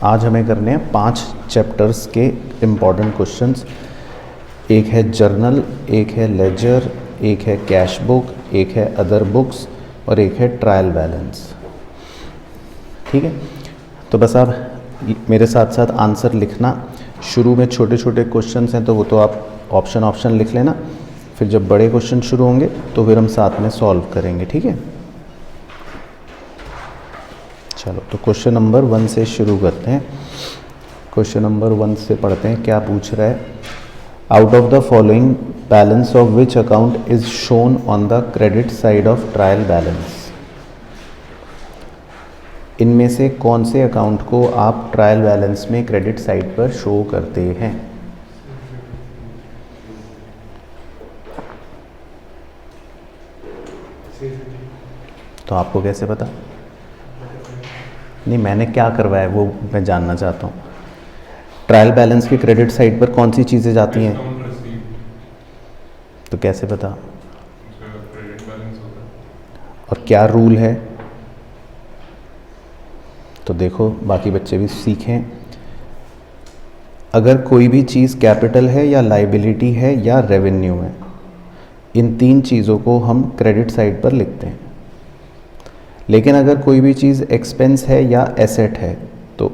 आज हमें करने हैं 5 चैप्टर्स के इम्पॉर्टेंट क्वेश्चंस। एक है जर्नल, एक है लेजर, एक है कैश बुक, एक है अदर बुक्स और एक है ट्रायल बैलेंस। ठीक है, तो बस आप मेरे साथ साथ आंसर लिखना। शुरू में छोटे छोटे क्वेश्चंस हैं तो वो तो आप ऑप्शन लिख लेना, फिर जब बड़े क्वेश्चन शुरू होंगे तो फिर हम साथ में सॉल्व करेंगे। ठीक है, चलो तो क्वेश्चन नंबर 1 से शुरू करते हैं। क्वेश्चन नंबर 1 से पढ़ते हैं क्या पूछ रहा है। Out of the following balance of which account is shown on the credit side of trial balance. इनमें से कौन से अकाउंट को आप ट्रायल बैलेंस में क्रेडिट साइड पर शो करते हैं। तो आपको कैसे पता? नहीं, मैंने क्या करवाया वो मैं जानना चाहता हूँ। ट्रायल बैलेंस के क्रेडिट साइड पर कौन सी चीज़ें जाती हैं? तो कैसे पता? और क्या रूल है? तो देखो बाकी बच्चे भी सीखें। अगर कोई भी चीज़ कैपिटल है या लाइबिलिटी है या रेवेन्यू है, इन 3 चीज़ों को हम क्रेडिट साइड पर लिखते हैं। लेकिन अगर कोई भी चीज़ एक्सपेंस है या एसेट है तो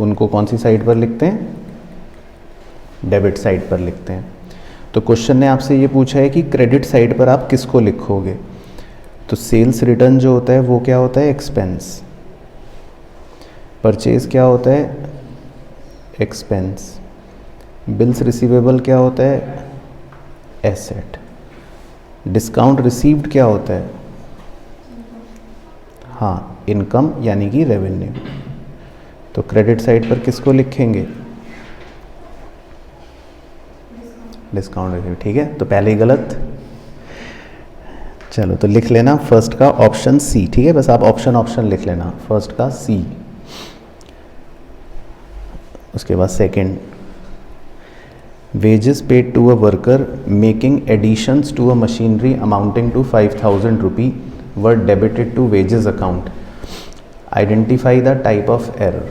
उनको कौन सी साइड पर लिखते हैं? डेबिट साइड पर लिखते हैं। तो क्वेश्चन ने आपसे ये पूछा है कि क्रेडिट साइड पर आप किसको लिखोगे। तो सेल्स रिटर्न जो होता है वो क्या होता है? एक्सपेंस। परचेज क्या होता है? एक्सपेंस। बिल्स रिसीवेबल क्या होता है? एसेट। डिस्काउंट रिसीव्ड क्या होता है? हाँ, इनकम यानी कि रेवेन्यू। तो क्रेडिट साइड पर किसको लिखेंगे? Discount revenue. ठीक है, तो पहले ही गलत। चलो तो लिख लेना फर्स्ट का ऑप्शन सी। ठीक है, बस आप ऑप्शन लिख लेना। फर्स्ट का सी, उसके बाद second, wages paid to a worker making additions to a machinery amounting to 5000 rupee were debited to wages account. Identify the type of error.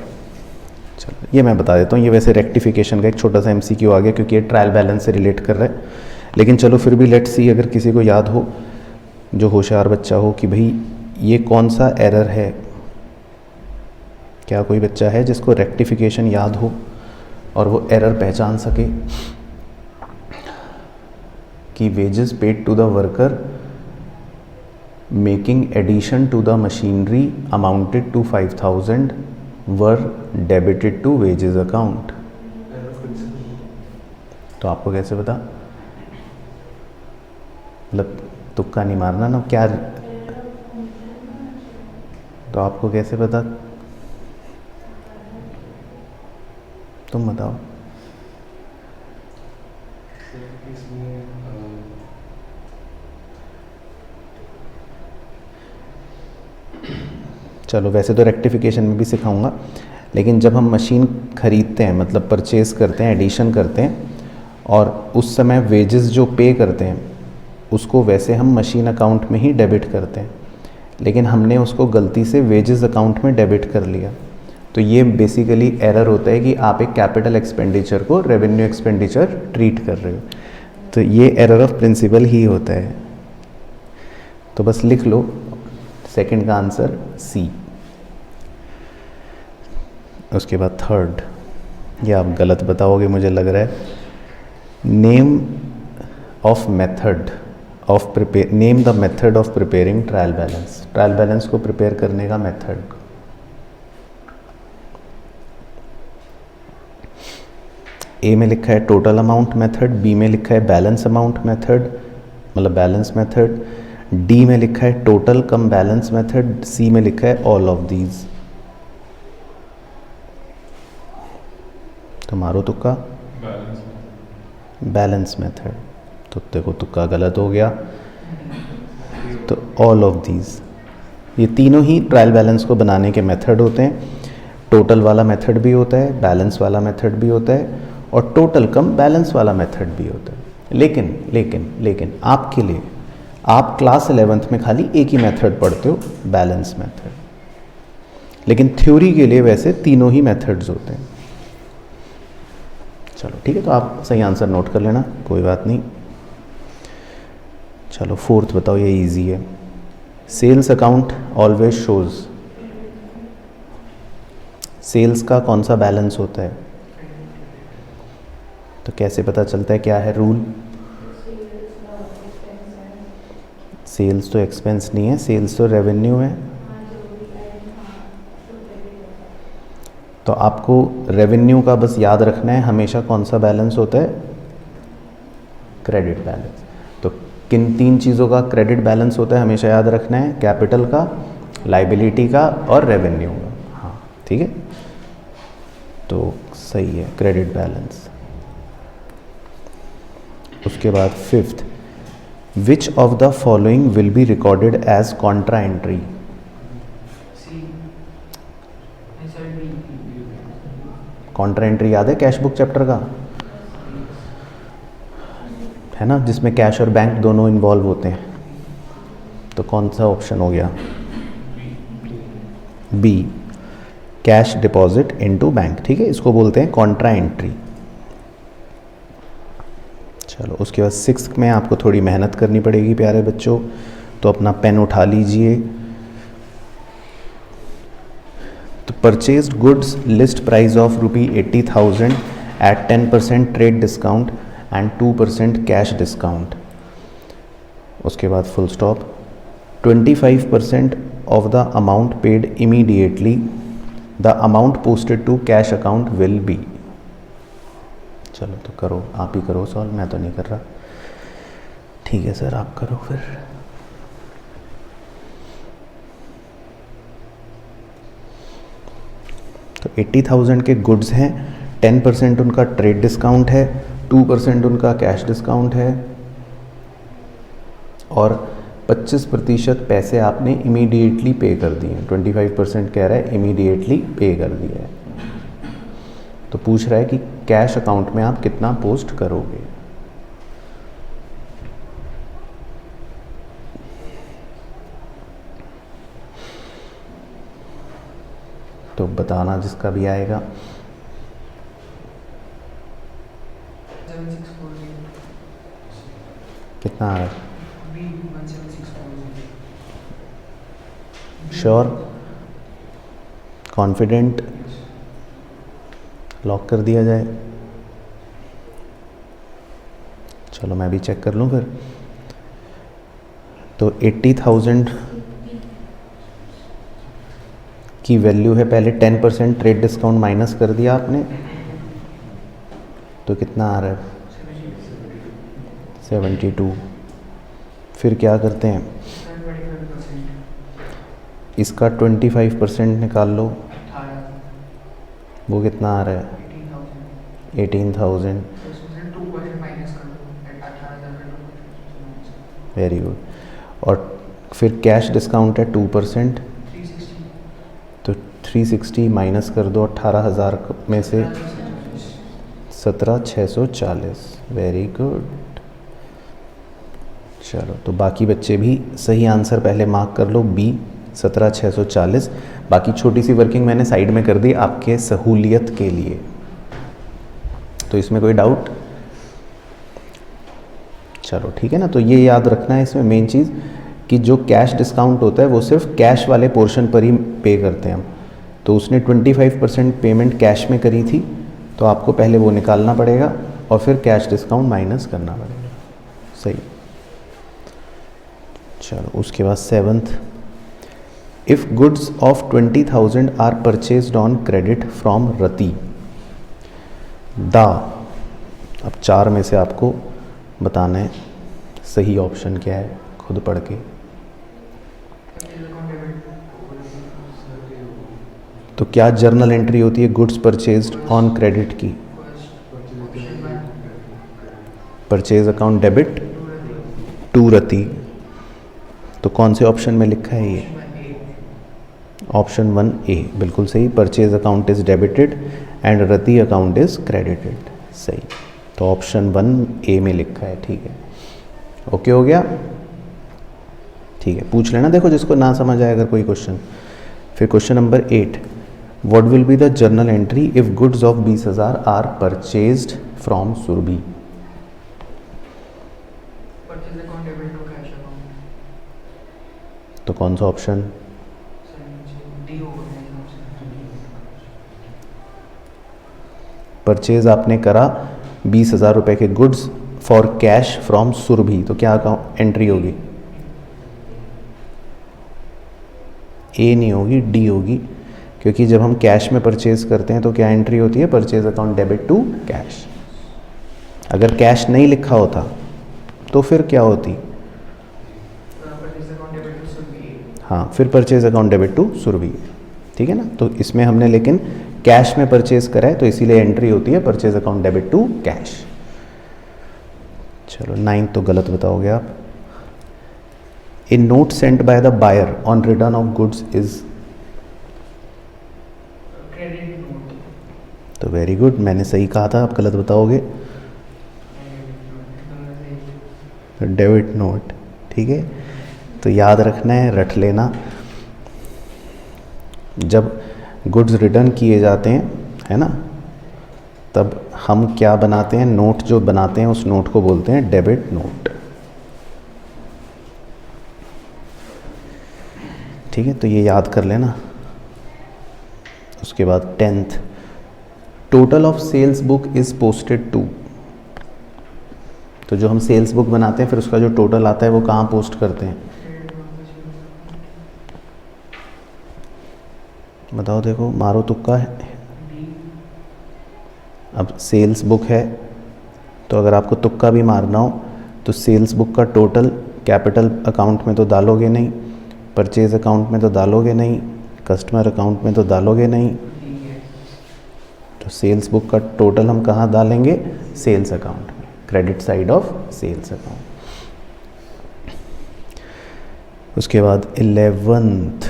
चलो ये मैं बता देता हूँ, ये वैसे रेक्टिफिकेशन का एक छोटा सा MCQ आ गया क्योंकि ये ट्रायल बैलेंस से रिलेट कर रहा है। लेकिन चलो फिर भी लेट्स सी, अगर किसी को याद हो, जो होशियार बच्चा हो, कि भाई ये कौन सा एरर है। क्या कोई बच्चा है जिसको रेक्टिफिकेशन याद हो और वो एरर पहचान सके कि wages paid to the worker making addition to the machinery amounted to 5000 were debited to wages account. तो आपको कैसे पता? मतलब तुक्का नहीं मारना ना क्या। तो आपको कैसे पता? तुम बताओ। चलो वैसे तो रेक्टिफिकेशन में भी सिखाऊंगा, लेकिन जब हम मशीन खरीदते हैं, मतलब परचेज़ करते हैं, एडिशन करते हैं, और उस समय वेजेस जो पे करते हैं उसको वैसे हम मशीन अकाउंट में ही डेबिट करते हैं, लेकिन हमने उसको गलती से वेजेस अकाउंट में डेबिट कर लिया। तो ये बेसिकली एरर होता है कि आप एक कैपिटल एक्सपेंडिचर को रेवेन्यू एक्सपेंडिचर ट्रीट कर रहे हो। तो ये एरर ऑफ प्रिंसिपल ही होता है। तो बस लिख लो सेकंड का आंसर सी। उसके बाद थर्ड, ये आप गलत बताओगे मुझे लग रहा है। Name of method of prepare, name the method of preparing trial balance. Trial balance को प्रिपेयर करने का मेथड। ए में लिखा है टोटल अमाउंट मेथड, बी में लिखा है बैलेंस अमाउंट मेथड, मतलब बैलेंस मेथड, डी में लिखा है टोटल कम बैलेंस मेथड, सी में लिखा है ऑल ऑफ दीज। तो मारो तुक्का। Balance method. तो देखो तुक्का गलत हो गया। तो ऑल ऑफ दीज, ये तीनों ही ट्रायल बैलेंस को बनाने के मेथड होते हैं। टोटल वाला मेथड भी होता है, बैलेंस वाला मेथड भी होता है, और टोटल कम बैलेंस वाला मेथड भी होता है। लेकिन आपके लिए, आप क्लास 11th में खाली एक ही मेथड पढ़ते हो, बैलेंस मेथड। लेकिन थ्योरी के लिए वैसे तीनों ही मेथड्स होते हैं। चलो ठीक है, तो आप सही आंसर नोट कर लेना, कोई बात नहीं। चलो फोर्थ बताओ, ये इजी है। Sales account always shows, sales का कौन सा बैलेंस होता है? तो कैसे पता चलता है, क्या है रूल? सेल्स तो एक्सपेंस नहीं है, सेल्स तो रेवेन्यू है। तो आपको रेवेन्यू का बस याद रखना है, हमेशा कौन सा बैलेंस होता है? Credit balance. तो किन तीन चीज़ों का क्रेडिट बैलेंस होता है हमेशा याद रखना है? कैपिटल का, लाइबिलिटी का और रेवेन्यू का। हाँ ठीक है, तो सही है क्रेडिट बैलेंस। उसके बाद fifth, which of the following will be recorded as contra entry? Contra entry याद है कैश बुक चैप्टर का, है ना, जिसमें कैश और बैंक दोनों इन्वॉल्व होते हैं। तो कौन सा ऑप्शन हो गया? B, cash deposit into bank. ठीक है, इसको बोलते हैं कॉन्ट्रा एंट्री। चलो उसके बाद सिक्स्थ में आपको थोड़ी मेहनत करनी पड़ेगी प्यारे बच्चों, तो अपना पेन उठा लीजिए। तो purchased goods list price of ₹80,000 at 10% trade discount and 2% cash discount. उसके बाद full stop. 25% of the amount paid immediately, the amount posted to cash account will be. चलो तो करो, आप ही करो सॉल्व, मैं तो नहीं कर रहा। ठीक है सर, आप करो फिर। तो 80,000 के गुड्स हैं, 10% उनका ट्रेड डिस्काउंट है, 2% उनका कैश डिस्काउंट है और 25% पैसे आपने इमीडिएटली पे कर दिए। 25% कह रहा है इमीडिएटली पे कर दिया है। तो पूछ रहा है कि कैश अकाउंट में आप कितना पोस्ट करोगे। तो बताना जिसका भी आएगा। कितना आ रहा है? श्योर, कॉन्फिडेंट, लॉक कर दिया जाए? चलो मैं भी चेक कर लूँ फिर। तो 80,000 की वैल्यू है, पहले 10% ट्रेड डिस्काउंट माइनस कर दिया आपने, तो कितना आ रहा है? 72। फिर क्या करते हैं, इसका 25% निकाल लो, वो कितना आ रहा है? 18,000। Very good. और फिर कैश डिस्काउंट है 2%, तो 360 माइनस कर दो 18,000 में से, 17,640। Very good. चलो तो बाकी बच्चे भी सही आंसर पहले मार्क कर लो, बी 17,640। बाकी छोटी सी वर्किंग मैंने साइड में कर दी आपके सहूलियत के लिए। तो इसमें कोई डाउट? चलो ठीक है ना। तो ये याद रखना है इसमें मेन चीज़ कि जो कैश डिस्काउंट होता है वो सिर्फ कैश वाले पोर्शन पर ही पे करते हैं हम। तो उसने 25% पेमेंट कैश में करी थी, तो आपको पहले वो निकालना पड़ेगा और फिर कैश डिस्काउंट माइनस करना पड़ेगा। सही। चलो उसके बाद seventh, if goods of 20,000 are purchased on credit from Rati the, अब 4 में से आपको बताना है सही ऑप्शन क्या है, खुद पढ़ के। तो क्या जर्नल एंट्री होती है गुड्स परचेज्ड ऑन क्रेडिट की? परचेज अकाउंट डेबिट टू रति। तो कौन से ऑप्शन में लिखा है ये? ऑप्शन 1A बिल्कुल सही। Purchase account is debited and Rati account is credited. सही। तो ऑप्शन 1A में लिखा है। ठीक है, ओके हो गया। ठीक है, पूछ लेना देखो जिसको ना समझ आए अगर कोई क्वेश्चन। फिर question number 8, what will be the journal entry if goods of 20,000 are purchased from Surabhi? Purchase account debit to cash account. तो कौन सा ऑप्शन? डी होगा मेरे हिसाब से। परचेज आपने करा 20,000 रुपये के goods for cash from Surabhi, तो क्या अकाउंट एंट्री होगी? ए नहीं होगी, डी होगी, क्योंकि जब हम कैश में परचेज करते हैं तो क्या एंट्री होती है? Purchase account debit to cash. अगर कैश नहीं लिखा होता तो फिर क्या होती? Purchase account debit to Surabhi. हाँ, फिर purchase account debit to Surabhi, ठीक है ना। तो इसमें हमने लेकिन कैश में परचेज करा है तो इसीलिए एंट्री होती है purchase account debit to cash. चलो 9 तो गलत बताओगे आप। A note sent by the buyer on return of goods is? Credit note. तो वेरी गुड, मैंने सही कहा था, आप गलत बताओगे। डेबिट नोट, ठीक है। तो याद रखना है, रट लेना। जब गुड्स रिटर्न किए जाते हैं, है ना, तब हम क्या बनाते हैं? नोट जो बनाते हैं उस नोट को बोलते हैं डेबिट नोट, ठीक है। तो ये याद कर लेना। उसके बाद 10th, total of sales book is posted to? तो जो हम सेल्स बुक बनाते हैं फिर उसका जो टोटल आता है वो कहाँ पोस्ट करते हैं? बताओ, देखो, मारो तुक्का है। अब सेल्स बुक है तो अगर आपको तुक्का भी मारना हो तो सेल्स बुक का टोटल कैपिटल अकाउंट में तो डालोगे नहीं, परचेज अकाउंट में तो डालोगे नहीं, कस्टमर अकाउंट में तो डालोगे नहीं, तो सेल्स बुक का टोटल हम कहाँ डालेंगे? सेल्स अकाउंट में, credit side of sales account. उसके बाद 11th,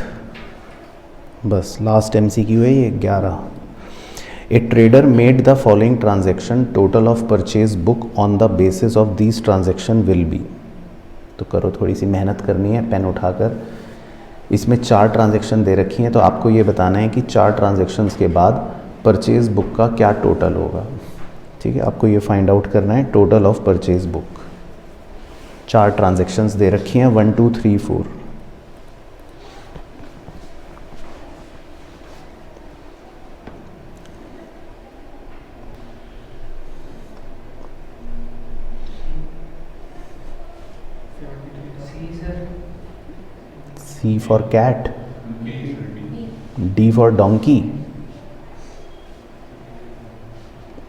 बस लास्ट MCQ है ये, 11। A trader made the following transaction, total of purchase book on the basis of this transaction will be? तो करो, थोड़ी सी मेहनत करनी है, पेन उठाकर। इसमें 4 ट्रांजेक्शन दे रखी हैं तो आपको ये बताना है कि 4 ट्रांजेक्शन्स के बाद परचेज बुक का क्या टोटल होगा, ठीक है। आपको ये फाइंड आउट करना है, total of purchase book. 4 transactions दे रखी हैं, 1 2 3 4। C for cat, D for donkey।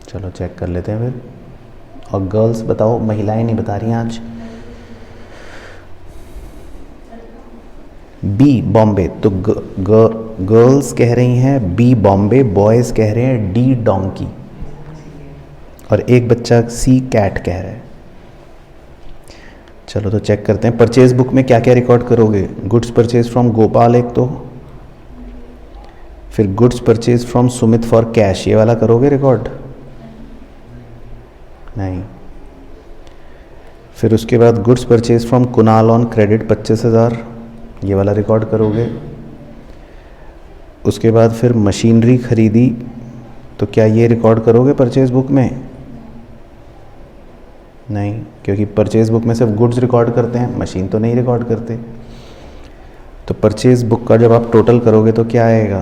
चलो चेक कर लेते हैं फिर। और गर्ल्स बताओ, महिलाएं नहीं बता रही हैं आज। B बॉम्बे, तो गर्ल्स कह रही हैं B बॉम्बे, बॉयज़ कह रहे हैं D डोंकी, और एक बच्चा C कैट कह रहा है। चलो तो चेक करते हैं, परचेज बुक में क्या क्या रिकॉर्ड करोगे? गुड्स परचेज फ्रॉम गोपाल एक, तो फिर goods purchase from Sumit for cash, ये वाला करोगे रिकॉर्ड? नहीं। फिर उसके बाद goods purchase from Kunal on credit 25,000, ये वाला रिकॉर्ड करोगे। उसके बाद फिर मशीनरी खरीदी, तो क्या ये रिकॉर्ड करोगे परचेज बुक में? नहीं, क्योंकि परचेज बुक में सिर्फ गुड्स रिकॉर्ड करते हैं, मशीन तो नहीं रिकॉर्ड करते। तो परचेज बुक का जब आप टोटल करोगे तो क्या आएगा?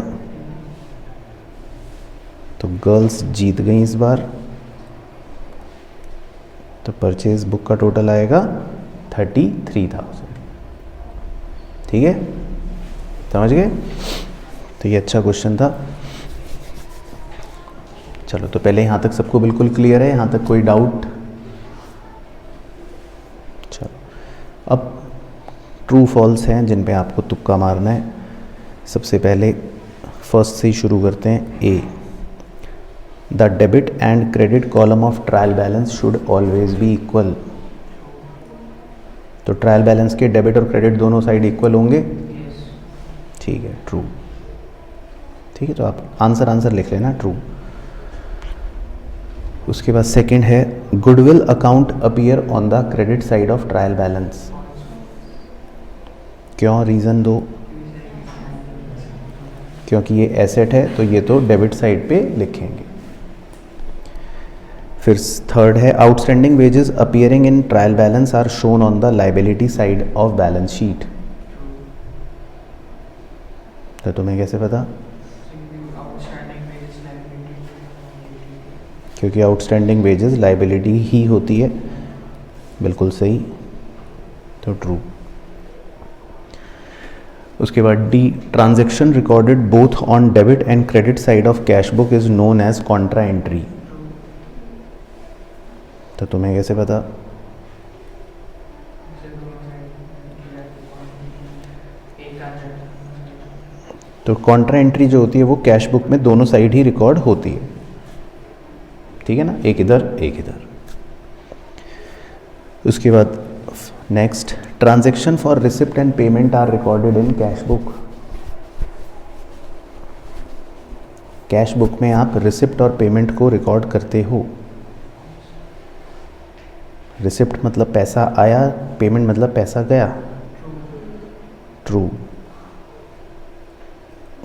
तो गर्ल्स जीत गई इस बार, तो परचेज बुक का टोटल आएगा 33,000, ठीक है, समझ गए? तो ये अच्छा क्वेश्चन था। चलो, तो पहले यहाँ तक सबको बिल्कुल क्लियर है? यहाँ तक कोई डाउट? चलो, अब ट्रू फॉल्स हैं जिन पे आपको तुक्का मारना है। सबसे पहले फर्स्ट से ही शुरू करते हैं। A, the debit and credit column of trial balance should always be equal. तो ट्रायल बैलेंस के डेबिट और क्रेडिट दोनों साइड इक्वल होंगे, ठीक है, ट्रू। ठीक है, तो आप आंसर लिख लेना, ट्रू। उसके बाद सेकंड है, goodwill account appear on the credit side of trial balance. क्यों? रीज़न दो। क्योंकि ये एसेट है तो ये तो डेबिट साइड पे लिखेंगे। फिर थर्ड है outstanding wages appearing in trial balance are shown on the liability side of balance sheet. तो तुम्हें कैसे पता? आउटस्टैंडिंग वेजेस लायबिलिटी, क्योंकि आउटस्टैंडिंग वेजेस लाइबिलिटी ही होती है। बिल्कुल सही, तो ट्रू। उसके बाद D, transaction recorded both on debit and credit side of cash book is known as contra entry. तो तुम्हें कैसे पता? तो कॉन्ट्रा एंट्री जो होती है वो कैश बुक में दोनों साइड ही रिकॉर्ड होती है, ठीक है ना, एक इधर एक इधर। उसके बाद next, transaction for receipt and payment are recorded in cash book. Cash book में आप रिसिप्ट और पेमेंट को रिकॉर्ड करते हो। रिसिप्ट मतलब पैसा आया, पेमेंट मतलब पैसा गया। ट्रू।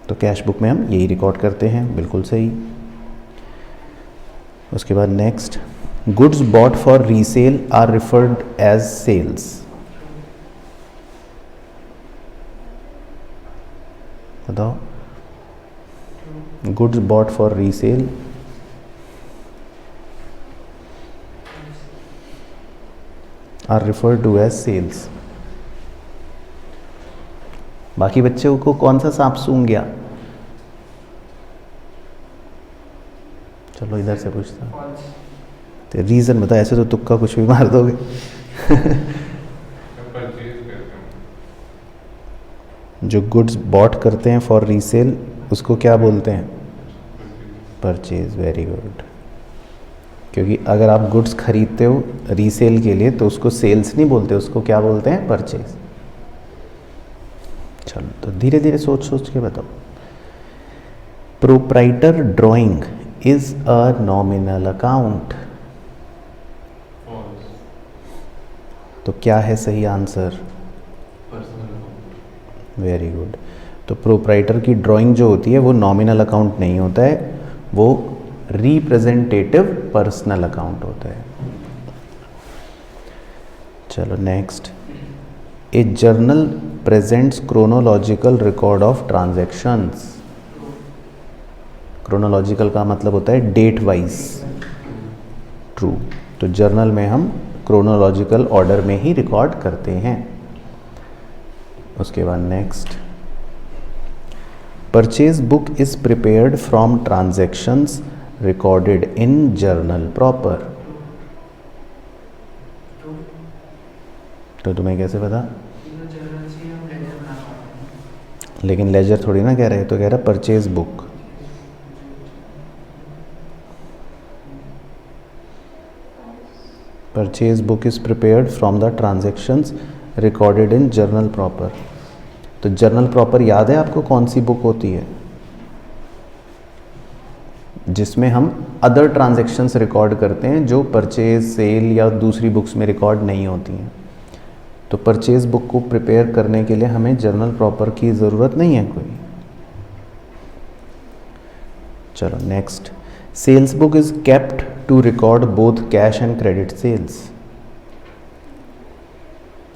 तो कैश बुक में हम यही रिकॉर्ड करते हैं, बिल्कुल सही। उसके बाद next, goods bought for resale are referred as sales. बताओ, goods bought for resale are referred to as sales. बाकी बच्चों को कौन सा सांप सूंघ गया? चलो इधर से पूछता हूँ। फॉल्स, तो रीज़न बता, ऐसे तो तुक्का कुछ भी मार दोगे। जो गुड्स बॉट करते हैं फॉर रीसेल उसको क्या बोलते हैं? परचेज। Very good. क्योंकि अगर आप गुड्स खरीदते हो रीसेल के लिए तो उसको सेल्स नहीं बोलते, उसको क्या बोलते हैं? परचेज। चलो तो धीरे धीरे सोच सोच के बताओ। Proprietor drawing is a nominal account. तो क्या है सही आंसर? Very good. तो प्रोप्राइटर की ड्राइंग जो होती है वो नॉमिनल अकाउंट नहीं होता है, वो रिप्रेजेंटेटिव पर्सनल अकाउंट होता है। चलो next, A journal presents chronological record of transactions. Chronological का मतलब होता है डेट वाइज। ट्रू। तो जर्नल में हम क्रोनोलॉजिकल ऑर्डर में ही रिकॉर्ड करते हैं। उसके बाद next, purchase book is prepared from transactions recorded in journal proper. तो तुम्हें कैसे पता? जर्नल से हम लेजर बना पाते हैं। लेकिन लेजर थोड़ी ना कह रहे, तो कह रहा purchase book. Purchase book is prepared from the transactions recorded in journal proper. तो जर्नल प्रॉपर याद है आपको कौन सी बुक होती है? जिसमें हम अदर ट्रांजैक्शंस रिकॉर्ड करते हैं जो परचेज, सेल या दूसरी बुक्स में रिकॉर्ड नहीं होती हैं। तो परचेज बुक को प्रिपेयर करने के लिए हमें जर्नल प्रॉपर की ज़रूरत नहीं है कोई। चलो next, sales book is kept to record both cash and credit sales.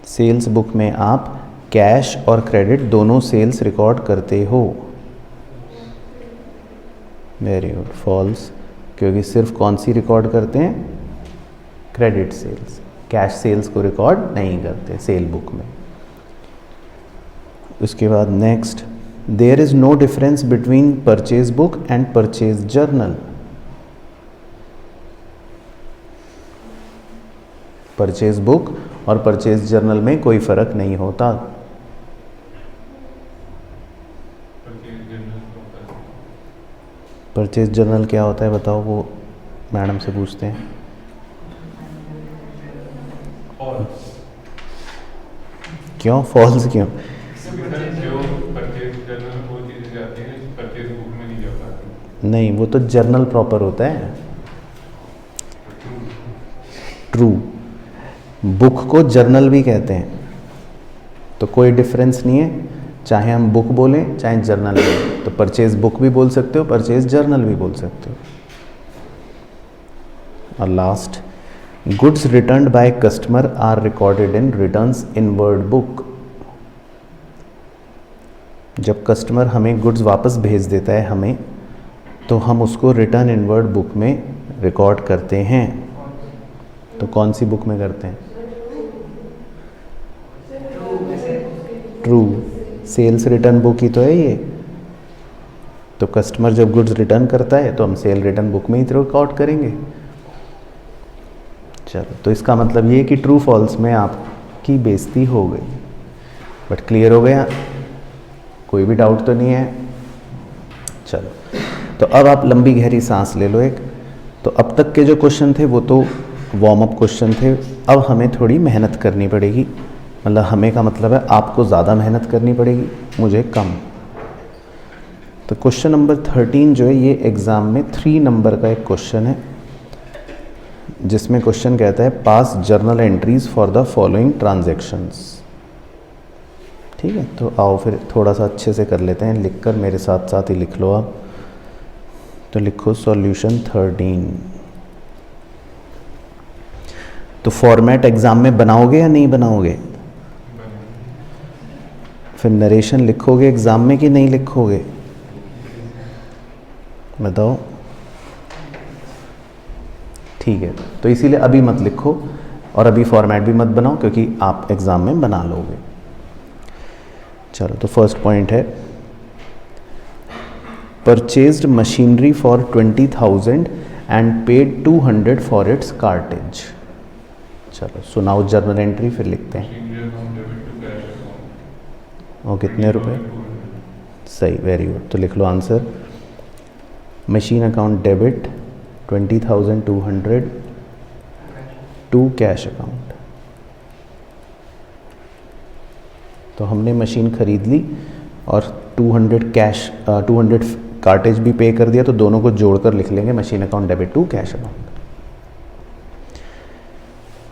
Sales book में आप कैश और क्रेडिट दोनों सेल्स रिकॉर्ड करते हो। Very good. फॉल्स, क्योंकि सिर्फ कौन सी रिकॉर्ड करते हैं? Credit sales. कैश सेल्स को रिकॉर्ड नहीं करते सेल बुक में। उसके बाद next, there is no difference between purchase book and purchase journal. Purchase book और परचेज जर्नल में कोई फर्क नहीं होता। परचेज जर्नल क्या होता है बताओ, वो मैडम से पूछते हैं। क्यों फॉल्स क्यों? नहीं, वो तो जर्नल प्रॉपर होता है। ट्रू। बुक को जर्नल भी कहते हैं, तो कोई डिफरेंस नहीं है, चाहे हम बुक बोलें चाहे जर्नल बोलें। तो परचेज बुक भी बोल सकते हो, परचेज जर्नल भी बोल सकते हो। और last, goods returned by customer are recorded in returns inward book. जब कस्टमर हमें गुड्स वापस भेज देता है हमें, तो हम उसको रिटर्न इनवर्ड बुक में रिकॉर्ड करते हैं। तो कौन सी बुक में करते हैं? ट्रू, सेल्स रिटर्न बुक ही तो है ये। तो कस्टमर जब गुड्स रिटर्न करता है तो हम सेल रिटर्न बुक में ही तो रिकॉर्ड करेंगे। चलो, तो इसका मतलब ये कि ट्रू फॉल्स में आपकी बेइज्जती हो गई। बट क्लियर हो गया, कोई भी डाउट तो नहीं है? चलो, तो अब आप लंबी गहरी सांस ले लो एक। तो अब तक के जो क्वेश्चन थे वो तो वार्म अप क्वेश्चन थे। अब हमें थोड़ी मेहनत करनी पड़ेगी, मतलब हमें का मतलब है आपको ज़्यादा मेहनत करनी पड़ेगी, मुझे कम। तो क्वेश्चन नंबर 13 जो है ये एग्ज़ाम में 3 नंबर का एक क्वेश्चन है, जिसमें क्वेश्चन कहता है पास journal entries for the following transactions. ठीक है, तो आओ फिर थोड़ा सा अच्छे से कर लेते हैं, लिखकर मेरे साथ साथ ही लिख लो आप। तो लिखो सॉल्यूशन 13। तो फॉर्मेट एग्जाम में बनाओगे या नहीं बनाओगे? फिर नरेशन लिखोगे एग्जाम में कि नहीं लिखोगे? बताओ। ठीक है, तो इसीलिए अभी मत लिखो और अभी फॉर्मेट भी मत बनाओ, क्योंकि आप एग्जाम में बना लोगे। चलो, तो फर्स्ट पॉइंट है purchased machinery for 20,000 and paid 200 for its cartage. चलो सुनाओ जर्नल एंट्री, फिर लिखते हैं। और कितने रुपए? सही, वेरी गुड। तो लिख लो answer. Machine account debit 20,200 to cash account. तो हमने मशीन खरीद ली और 200 कार्टेज भी पे कर दिया, तो दोनों को जोड़कर लिख लेंगे machine account debit to cash account.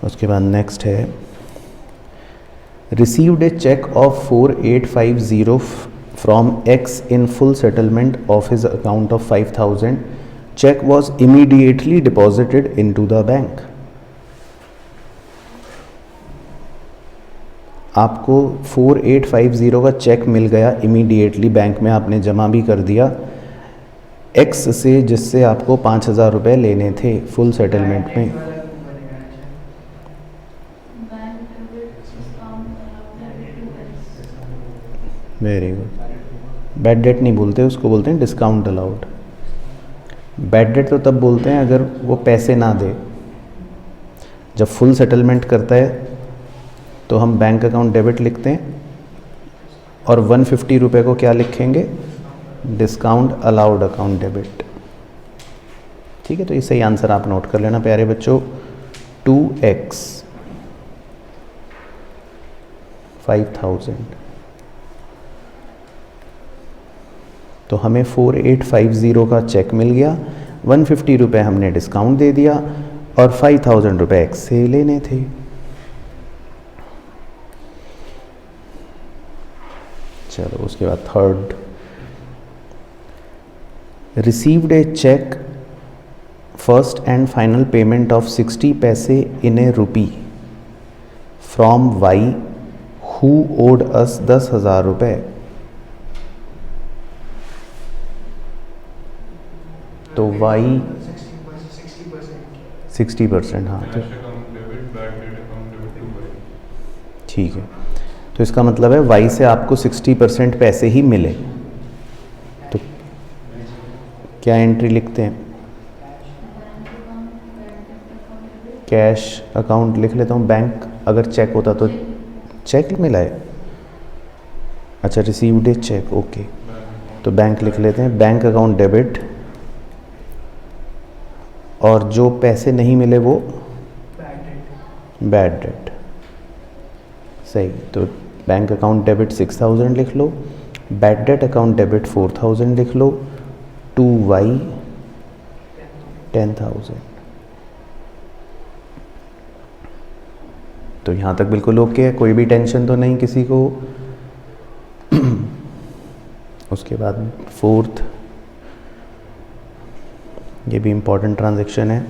उसके बाद नेक्स्ट है received a cheque of 4850 from X in full settlement of his account of 5,000। Cheque was immediately deposited in to the bank. आपको 4850 का चेक मिल गया इमीडिएटली, बैंक में आपने जमा भी कर दिया एक्स से, जिससे आपको 5,000 रुपये लेने थे फुल सेटलमेंट में। Very good. बैड डेट नहीं बोलते उसको, बोलते हैं डिस्काउंट अलाउड। बैड डेट तो तब बोलते हैं अगर वो पैसे ना दे। जब फुल सेटलमेंट करता है तो हम बैंक अकाउंट डेबिट लिखते हैं और 150 रुपये को क्या लिखेंगे? Discount allowed account debit. ठीक है, तो ये सही आंसर आप नोट कर लेना प्यारे बच्चों। 2x 5,000। तो हमें 4850 का चेक मिल गया, 150 रुपये हमने डिस्काउंट दे दिया और 5,000 रुपये एक्स से लेने थे। चलो, उसके बाद third, received a cheque first and final payment of 60 पैसे in a rupee from Y who owed us 10,000 रुपये। तो वाई 60%, हाँ, तो ठीक है। तो इसका मतलब है वाई से आपको 60% पैसे ही मिले। तो क्या एंट्री लिखते हैं? कैश अकाउंट लिख लेता हूँ। बैंक अगर चेक होता तो चेक मिला है। अच्छा, रिसीव्ड ए चेक, ओके, तो बैंक लिख लेते हैं। बैंक अकाउंट डेबिट, और जो पैसे नहीं मिले वो बैड डेट। सही, तो बैंक अकाउंट डेबिट 6,000 लिख लो, बैड डेट अकाउंट डेबिट 4,000 लिख लो, 2y 10,000। तो यहाँ तक बिल्कुल ओके है, कोई भी टेंशन तो नहीं किसी को? उसके बाद फोर्थ, ये भी इम्पॉर्टेंट ट्रांजेक्शन है,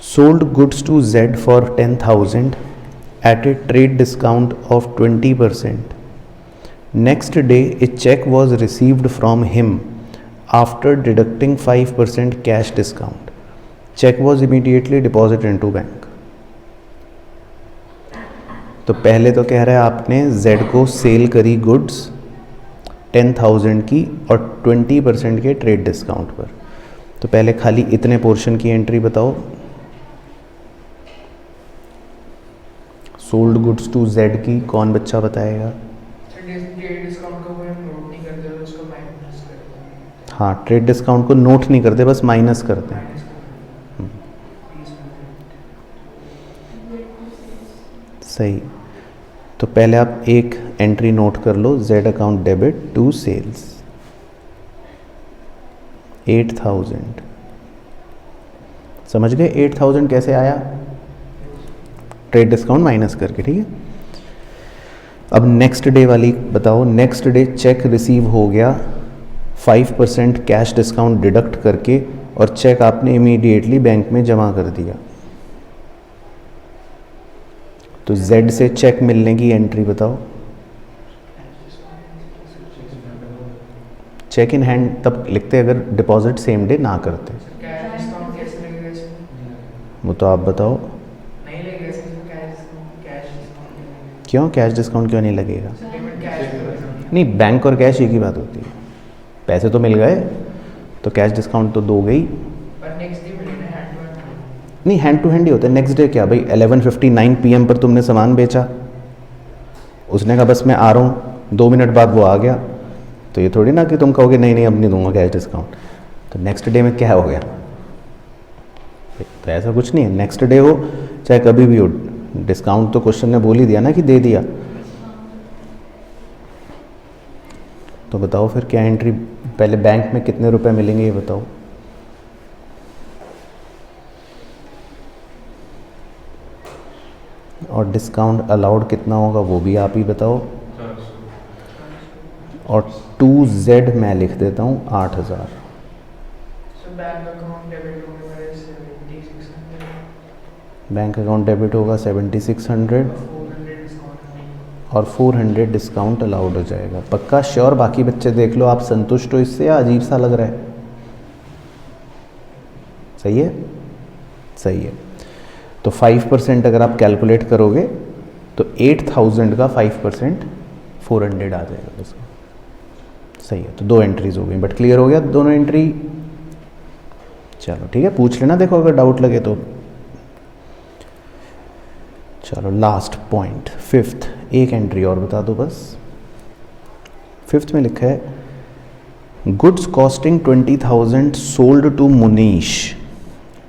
sold goods to Z for 10,000 at a trade discount of 20%. Next day a cheque was received from him after deducting 5% cash discount. Cheque was immediately deposit in to bank. तो पहले तो कह रहा है आपने Z को cell करी goods 10,000 की और 20% के ट्रेड डिस्काउंट पर. तो पहले खाली इतने पोर्शन की एंट्री बताओ. सोल्ड गुड्स टू Z की कौन बच्चा बताएगा? ट्रेड डिस्काउंट को हम नोट नहीं करते तो उसको माइनस करते हैं. हाँ, ट्रेड डिस्काउंट को नोट नहीं करते, बस माइनस करते हैं. सही. तो पहले आप एक एंट्री नोट कर लो, Z account debit to sales 8,000. समझ गए 8,000 कैसे आया? ट्रेड डिस्काउंट माइनस करके. ठीक है. अब नेक्स्ट डे वाली बताओ. नेक्स्ट डे चेक रिसीव हो गया 5% कैश डिस्काउंट डिडक्ट करके और चेक आपने इमीडिएटली बैंक में जमा कर दिया. तो Z से चेक मिलने की एंट्री बताओ. चेक इन हैंड तब लिखते अगर डिपॉजिट सेम डे ना करते. कैश डिस्काउंट कैसे लगेगा इसमें? वो तो आप बताओ. नहीं लगेगा इसमें कैश डिस्काउंट. क्यों कैश डिस्काउंट क्यों नहीं लगेगा? पेमेंट कैश नहीं, बैंक और कैश एक ही बात होती है. पैसे तो मिल गए तो कैश डिस्काउंट तो दो गई. पर नेक्स्ट डे मिलेगा हैंड टू हैंड. नहीं, हैंड टू हैंड ही होता है. नेक्स्ट डे क्या भाई, 11:59 PM पर तुमने सामान बेचा, उसने कहा बस मैं आ रहा हूँ, 2 मिनट बाद वो आ गया. तो ये थोड़ी ना कि तुम कहोगे नहीं नहीं अब नहीं दूंगा कैश डिस्काउंट. तो नेक्स्ट डे में क्या हो गया? तो ऐसा कुछ नहीं है. नेक्स्ट डे हो चाहे कभी भी हो, डिस्काउंट तो क्वेश्चन ने बोल ही दिया ना कि दे दिया. तो बताओ फिर क्या एंट्री. पहले बैंक में कितने रुपए मिलेंगे ये बताओ. और डिस्काउंट अलाउड कितना होगा वो भी आप ही बताओ. और 2Z मैं लिख देता हूँ 8,000. सो बैंक अकाउंट डेबिट होगा मेरे 7,600. बैंक अकाउंट डेबिट होगा 7,600 400 डिस्काउंट. और 400 डिस्काउंट अलाउड हो जाएगा. पक्का श्योर? बाकी बच्चे देख लो, आप संतुष्ट हो इससे या अजीब सा लग रहा है? सही है. सही है. तो 5% अगर आप कैलकुलेट करोगे तो 8,000 का 5% 400 आ जाएगा उसका. सही है. तो 2 एंट्रीज हो गई. बट क्लियर हो गया दोनों एंट्री? चलो ठीक है, पूछ लेना देखो अगर डाउट लगे तो. चलो लास्ट पॉइंट, फिफ्थ. एक एंट्री और बता दो बस. फिफ्थ में लिखा है goods costing 20,000 sold to Munish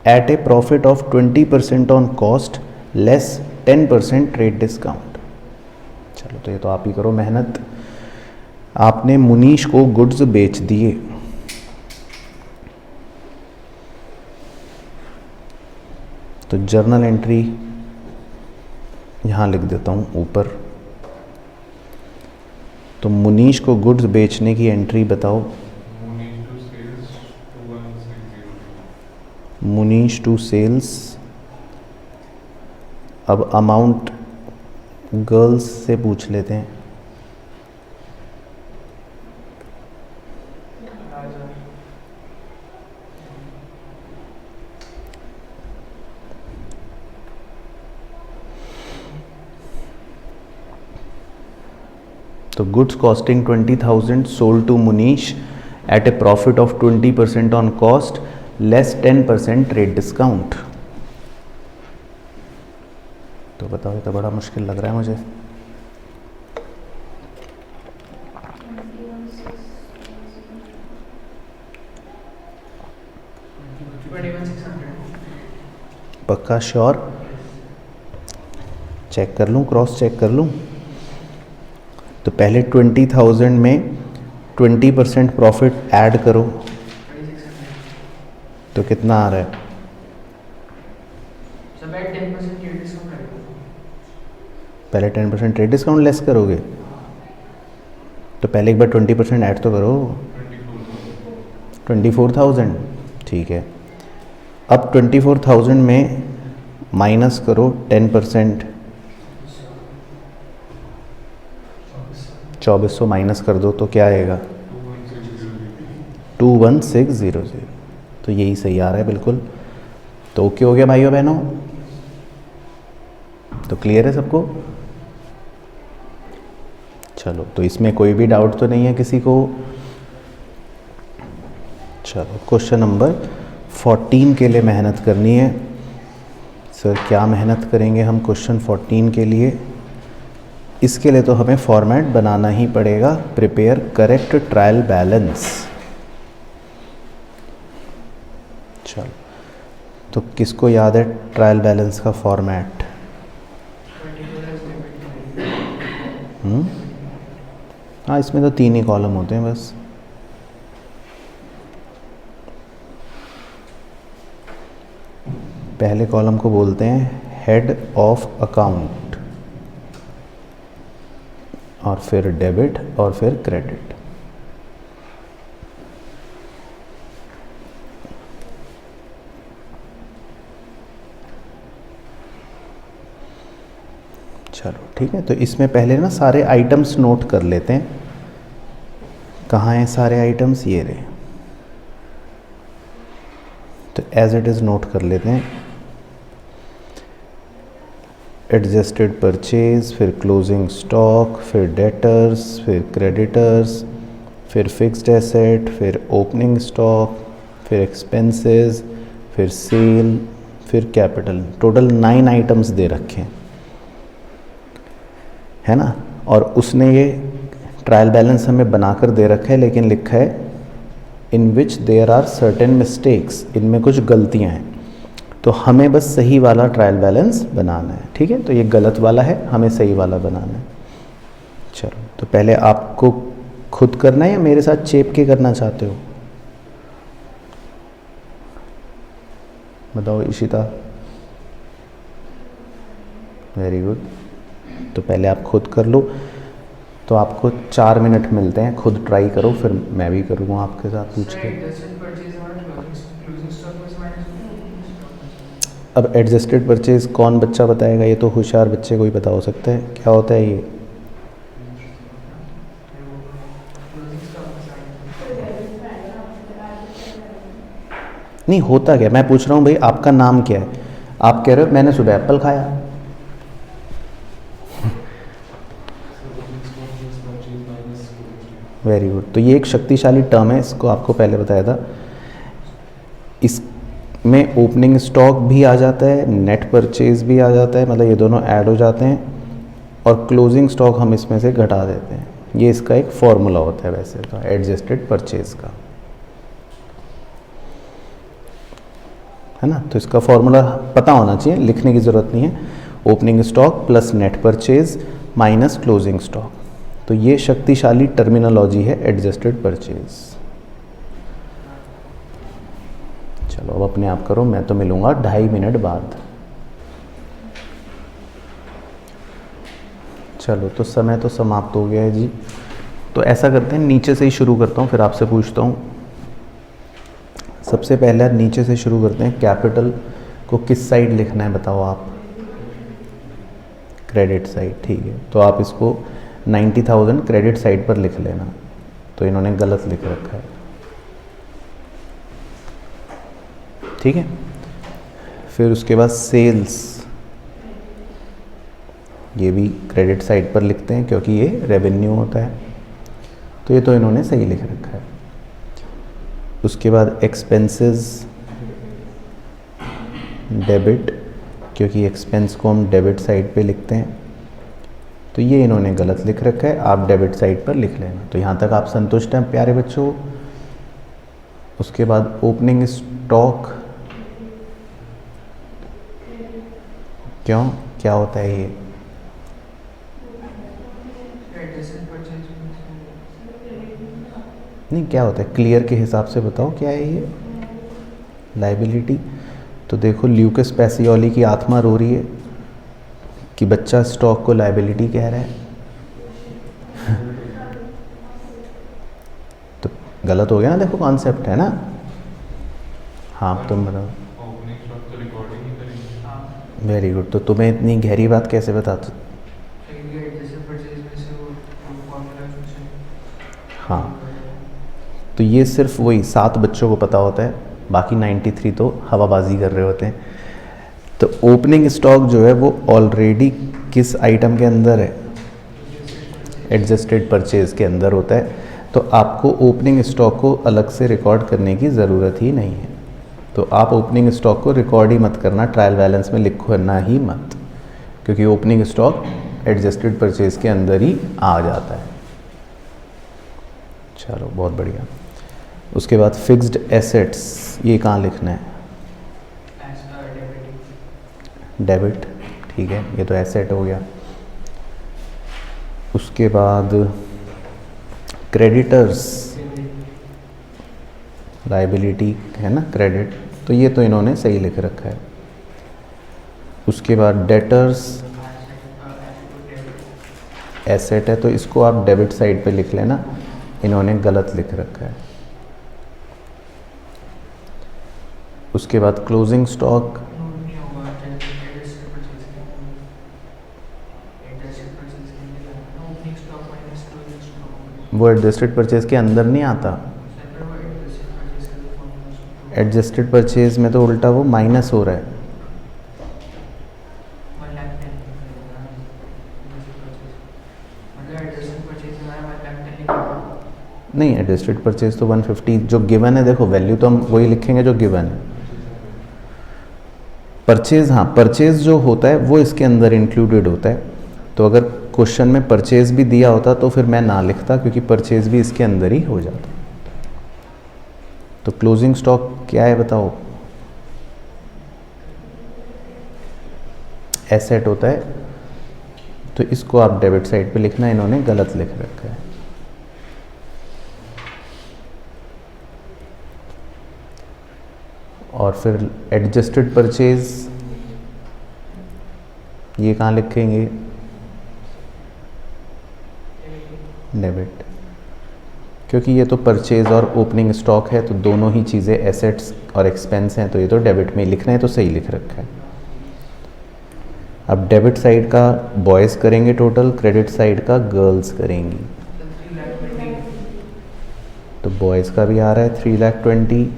at a profit of 20% on cost less 10% trade discount. चलो तो ये तो आप ही करो मेहनत. आपने मुनीश को गुड्स बेच दिए. तो जर्नल एंट्री यहाँ लिख देता हूँ ऊपर. तो मुनीश को गुड्स बेचने की एंट्री बताओ. Munish to sales. अब अमाउंट गर्ल्स से पूछ लेते हैं. तो goods costing 20,000 sold to Munish at a profit of 20% on cost less 10% trade discount. तो बताओ, ये तो बड़ा मुश्किल लग रहा है मुझे. पक्का श्योर? चेक कर लूँ, क्रॉस चेक कर लूँ. तो पहले 20,000 में 20% प्रॉफिट ऐड करो तो कितना आ रहा है? पहले 10% ट्रेड डिस्काउंट लेस करोगे तो पहले एक बार 20% ऐड तो करो। 24,000, ठीक है। अब 24,000 में माइनस करो 10%, 2400 माइनस कर दो तो क्या आएगा? 21600। तो यही सही आ रहा है बिल्कुल। तो ओके हो गया भाइयों बहनों? तो क्लियर है सबको? चलो, तो इसमें कोई भी डाउट तो नहीं है किसी को? चलो, क्वेश्चन नंबर 14 के लिए मेहनत करनी है। सर क्या मेहनत करेंगे हम क्वेश्चन 14 के लिए? इसके लिए तो हमें फॉर्मेट बनाना ही पड़ेगा, प्रिपेयर करेक्ट ट्रायल बैलेंस। चलो, तो किसको याद है ट्रायल बैलेंस का फॉर्मेट? हाँ, इसमें तो 3 ही कॉलम होते हैं बस। पहले कॉलम को बोलते हैं हेड ऑफ अकाउंट, और फिर डेबिट, और फिर क्रेडिट। चलो ठीक है, तो इसमें पहले ना सारे आइटम्स नोट कर लेते हैं। कहाँ हैं सारे आइटम्स? ये रहे। तो एज इट इज़ नोट कर लेते हैं। एडजस्टेड परचेज, फिर क्लोजिंग स्टॉक, फिर डेटर्स, फिर क्रेडिटर्स, फिर फिक्स्ड एसेट, फिर ओपनिंग स्टॉक, फिर एक्सपेंसेस, फिर सेल, फिर कैपिटल। टोटल 9 आइटम्स दे रखे हैं, है ना। और उसने ये ट्रायल बैलेंस हमें बनाकर दे रखा है, लेकिन लिखा है in which there are certain mistakes, इनमें कुछ गलतियां हैं। तो हमें बस सही वाला ट्रायल बैलेंस बनाना है, ठीक है। तो ये गलत वाला है, हमें सही वाला बनाना है। चलो, तो पहले आपको खुद करना है या मेरे साथ चेप के करना चाहते हो? बताओ इशिता। Very good. तो पहले आप खुद कर लो। तो आपको 4 मिनट मिलते हैं, खुद ट्राई करो, फिर मैं भी करूँगा आपके साथ पूछ के। अब एडजस्टेड परचेज कौन बच्चा बताएगा? ये तो होशियार बच्चे को ही पता हो सकता है। क्या होता है ये? नहीं होता क्या, मैं पूछ रहा हूँ भाई आपका नाम क्या है? आप कह रहे हो मैंने सुबह एप्पल खाया। Very good. तो ये एक शक्तिशाली टर्म है, इसको आपको पहले बताया था। इसमें ओपनिंग स्टॉक भी आ जाता है, नेट परचेज भी आ जाता है, मतलब ये दोनों ऐड हो जाते हैं, और क्लोजिंग स्टॉक हम इसमें से घटा देते हैं। ये इसका एक फॉर्मूला होता है वैसे तो एडजस्टेड परचेज का, है ना। तो इसका फॉर्मूला पता होना चाहिए, लिखने की ज़रूरत नहीं है। Opening stock plus net purchase minus closing stock. तो ये शक्तिशाली टर्मिनोलॉजी है एडजस्टेड परचेज। चलो अब अपने आप करो, मैं तो मिलूंगा 2.5 मिनट बाद। चलो, तो समय तो समाप्त हो गया है जी। तो ऐसा करते हैं, नीचे से ही शुरू करता हूँ, फिर आपसे पूछता हूँ। सबसे पहले नीचे से शुरू करते हैं। कैपिटल को किस साइड लिखना है बताओ आप? क्रेडिट साइड, ठीक है। तो आप इसको 90,000 क्रेडिट साइड पर लिख लेना। तो इन्होंने गलत लिख रखा है, ठीक है। फिर उसके बाद सेल्स, ये भी क्रेडिट साइड पर लिखते हैं क्योंकि ये रेवेन्यू होता है। तो ये तो इन्होंने सही लिख रखा है। उसके बाद एक्सपेंसेस डेबिट, क्योंकि एक्सपेंस को हम डेबिट साइड पे लिखते हैं। तो ये इन्होंने गलत लिख रखा है, आप डेबिट साइड पर लिख लेना। तो यहाँ तक आप संतुष्ट हैं प्यारे बच्चों? उसके बाद ओपनिंग स्टॉक, क्यों, क्या होता है ये? नहीं, क्या होता है क्लियर के हिसाब से बताओ, क्या है ये? लाइबिलिटी। तो देखो ल्यूकस पैसियोली की आत्मा रो रही है कि बच्चा स्टॉक को लाइबिलिटी कह रहा है। गलत हो गया ना, देखो कॉन्सेप्ट है ना। हाँ तुम बताओ। ओपनिंग स्टॉक तो रिकॉर्डिंग ही करेंगे। हाँ वेरी गुड। तो तुम्हें इतनी गहरी बात कैसे बता दो? क्योंकि एडजस्टेड परचेज में से वो फॉर्मूला फंक्शन हाँ, तो ये सिर्फ वही 7 बच्चों को पता होता है, बाकी 93 तो हवाबाजी कर रहे होते हैं। तो ओपनिंग स्टॉक जो है वो ऑलरेडी किस आइटम के अंदर है? एडजस्टेड परचेज के अंदर होता है। तो आपको ओपनिंग स्टॉक को अलग से रिकॉर्ड करने की ज़रूरत ही नहीं है। तो आप ओपनिंग स्टॉक को रिकॉर्ड ही मत करना, ट्रायल बैलेंस में लिखना ही मत, क्योंकि ओपनिंग स्टॉक एडजस्टेड परचेज के अंदर ही आ जाता है। चलो बहुत बढ़िया। उसके बाद फिक्स्ड एसेट्स, ये कहाँ लिखना है? डेबिट, ठीक है, ये तो एसेट हो गया। उसके बाद क्रेडिटर्स, लाइबिलिटी है ना, क्रेडिट, तो ये तो इन्होंने सही लिख रखा है। उसके बाद डेटर्स एसेट है, तो इसको आप डेबिट साइड पे लिख लेना, इन्होंने गलत लिख रखा है। उसके बाद क्लोजिंग स्टॉक, वो एडजस्टेड परचेज के अंदर नहीं आता। एडजस्टेड परचेज में तो उल्टा वो माइनस हो रहा है। नहीं, एडजस्टेड परचेज तो 150 जो गिवन है, देखो वैल्यू तो हम वही लिखेंगे जो गिवन है। परचेज, हाँ परचेज जो होता है वो इसके अंदर इंक्लूडेड होता है। तो अगर क्वेश्चन में परचेज भी दिया होता तो फिर मैं ना लिखता, क्योंकि परचेज भी इसके अंदर ही हो जाता। तो क्लोजिंग स्टॉक क्या है बताओ? एसेट होता है, तो इसको आप डेबिट साइड पे लिखना, इन्होंने गलत लिख रखा है। और फिर एडजस्टेड परचेज ये कहाँ लिखेंगे? डेबिट, क्योंकि ये तो परचेज और ओपनिंग स्टॉक है, तो दोनों ही चीज़ें एसेट्स और एक्सपेंस हैं, तो ये तो डेबिट में ही लिखना है, तो सही लिख रखा है। अब डेबिट साइड का बॉयज़ करेंगे टोटल, क्रेडिट साइड का गर्ल्स करेंगी। तो बॉयज़ का भी आ रहा है 3,20,000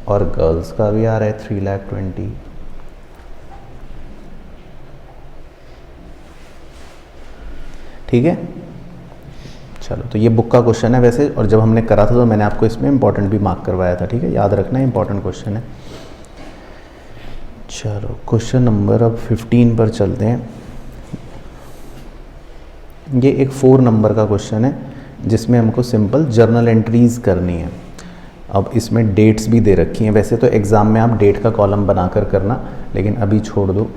और गर्ल्स का भी आ रहा है 3,20,000। ठीक है, चलो तो ये बुक का क्वेश्चन है वैसे, और जब हमने करा था तो मैंने आपको इसमें इंपॉर्टेंट भी मार्क करवाया था, ठीक है, याद रखना इंपॉर्टेंट क्वेश्चन है। चलो क्वेश्चन नंबर अब 15 पर चलते हैं। ये एक 4 नंबर का क्वेश्चन है, जिसमें हमको सिंपल जर्नल एंट्रीज करनी है। अब इसमें डेट्स भी दे रखी हैं, वैसे तो एग्ज़ाम में आप डेट का कॉलम बनाकर करना, लेकिन अभी छोड़ दो।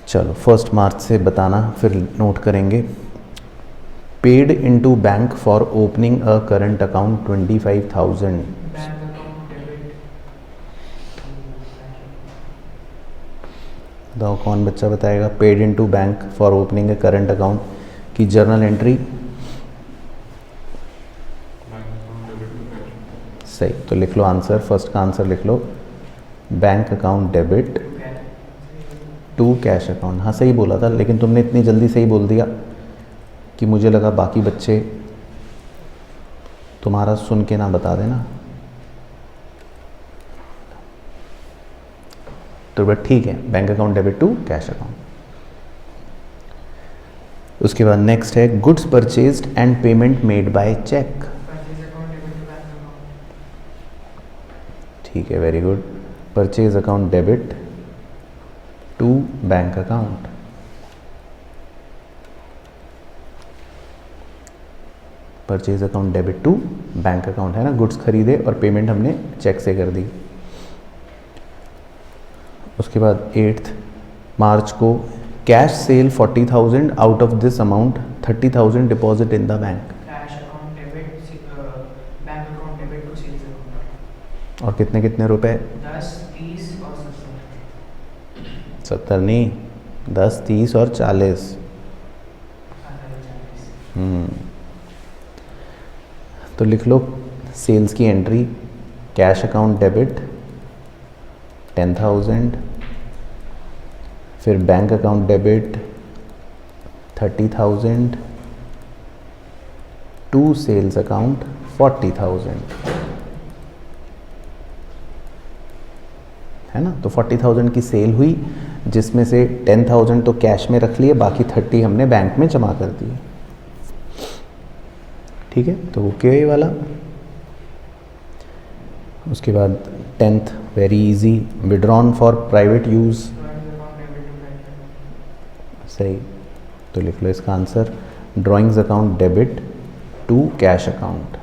चलो 1 मार्च से बताना, फिर नोट करेंगे। Paid into bank for opening a current account 25,000। बताओ कौन बच्चा बताएगा? Paid into bank for opening a current account की जर्नल एंट्री। सही, तो लिख लो आंसर, फर्स्ट का आंसर लिख लो, bank account debit to cash account. हाँ सही बोला था, लेकिन तुमने इतनी जल्दी सही बोल दिया कि मुझे लगा बाकी बच्चे तुम्हारा सुन के ना बता देना। तो बट ठीक है, bank account debit to cash account. उसके बाद नेक्स्ट है goods purchased and payment made by cheque. ठीक है, very good. Purchase account debit to bank account. Purchase account debit to bank account है ना, गुड्स खरीदे और पेमेंट हमने चेक से कर दी। उसके बाद 8 मार्च को cash cell 40,000, out of this amount 30,000 deposit in the bank. और कितने कितने रुपए? 10, 30 और 70 नहीं, 10, 30 और 40। तो लिख लो सेल्स की एंट्री, कैश अकाउंट डेबिट 10,000, फिर bank account debit 30,000 to sales account 40,000, है ना। तो 40,000 की सेल हुई, जिसमें से 10,000 तो कैश में रख लिए, बाकी 30 हमने बैंक में जमा कर दिए। ठीक है, तो वो क्यों वाला। उसके बाद 10th very easy, withdrawn for private use. सही, तो लिख लो इसका answer, drawings account debit to cash account.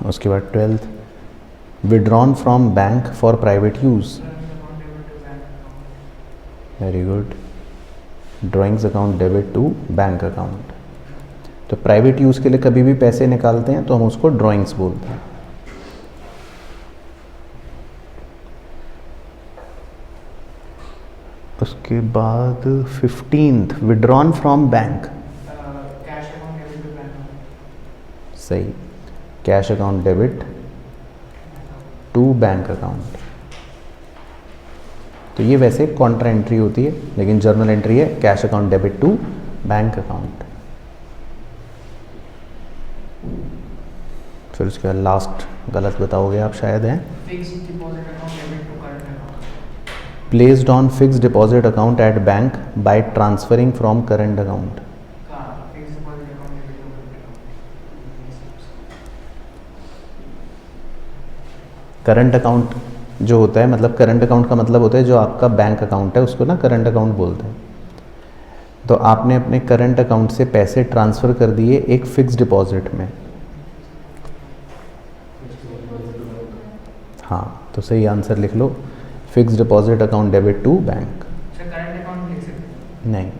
उसके बाद 12th, withdrawn from bank for private use. Very good, drawings account debit to bank account. तो प्राइवेट यूज़ के लिए कभी भी पैसे निकालते हैं तो हम उसको ड्राइंग्स बोलते हैं। उसके बाद 15th, withdrawn from bank. Cash account debit to bank. सही, cash account debit to bank account. तो ये वैसे कॉन्ट्रा एंट्री होती है, लेकिन जर्नल एंट्री है cash account debit to bank account. फिर उसके बाद लास्ट गलत बताओगे आप शायद, हैं fixed deposit account debit to current account. Placed on fixed deposit account at bank by transferring from current account. का fixed deposit account debit to current current account. Account जो होता है, मतलब करंट अकाउंट का मतलब होता है जो आपका बैंक अकाउंट है उसको ना करंट अकाउंट बोलते हैं। तो आपने अपने करंट अकाउंट से पैसे ट्रांसफ़र कर दिए एक फिक्स डिपॉजिट में। हाँ, तो सही आंसर लिख लो, fix deposit account debit to bank. Current account लिख सकते नहीं,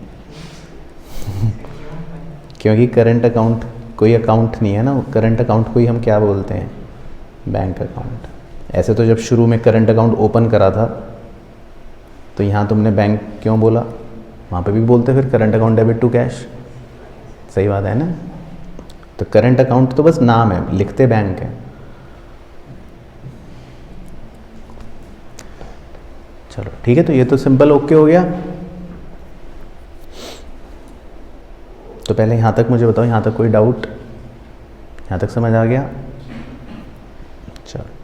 क्योंकि करंट अकाउंट कोई अकाउंट नहीं है ना, करंट अकाउंट को ही हम क्या बोलते हैं, बैंक अकाउंट। ऐसे तो जब शुरू में करंट अकाउंट ओपन करा था तो यहाँ तुमने बैंक क्यों बोला, वहाँ पे भी बोलते फिर current account debit to cash. सही बात है ना। तो करंट अकाउंट तो बस नाम है, लिखते बैंक है। चलो ठीक है, तो ये तो सिंपल ओके हो गया। तो पहले यहाँ तक मुझे बताओ, यहाँ तक कोई डाउट, यहाँ तक समझ आ गया। चलो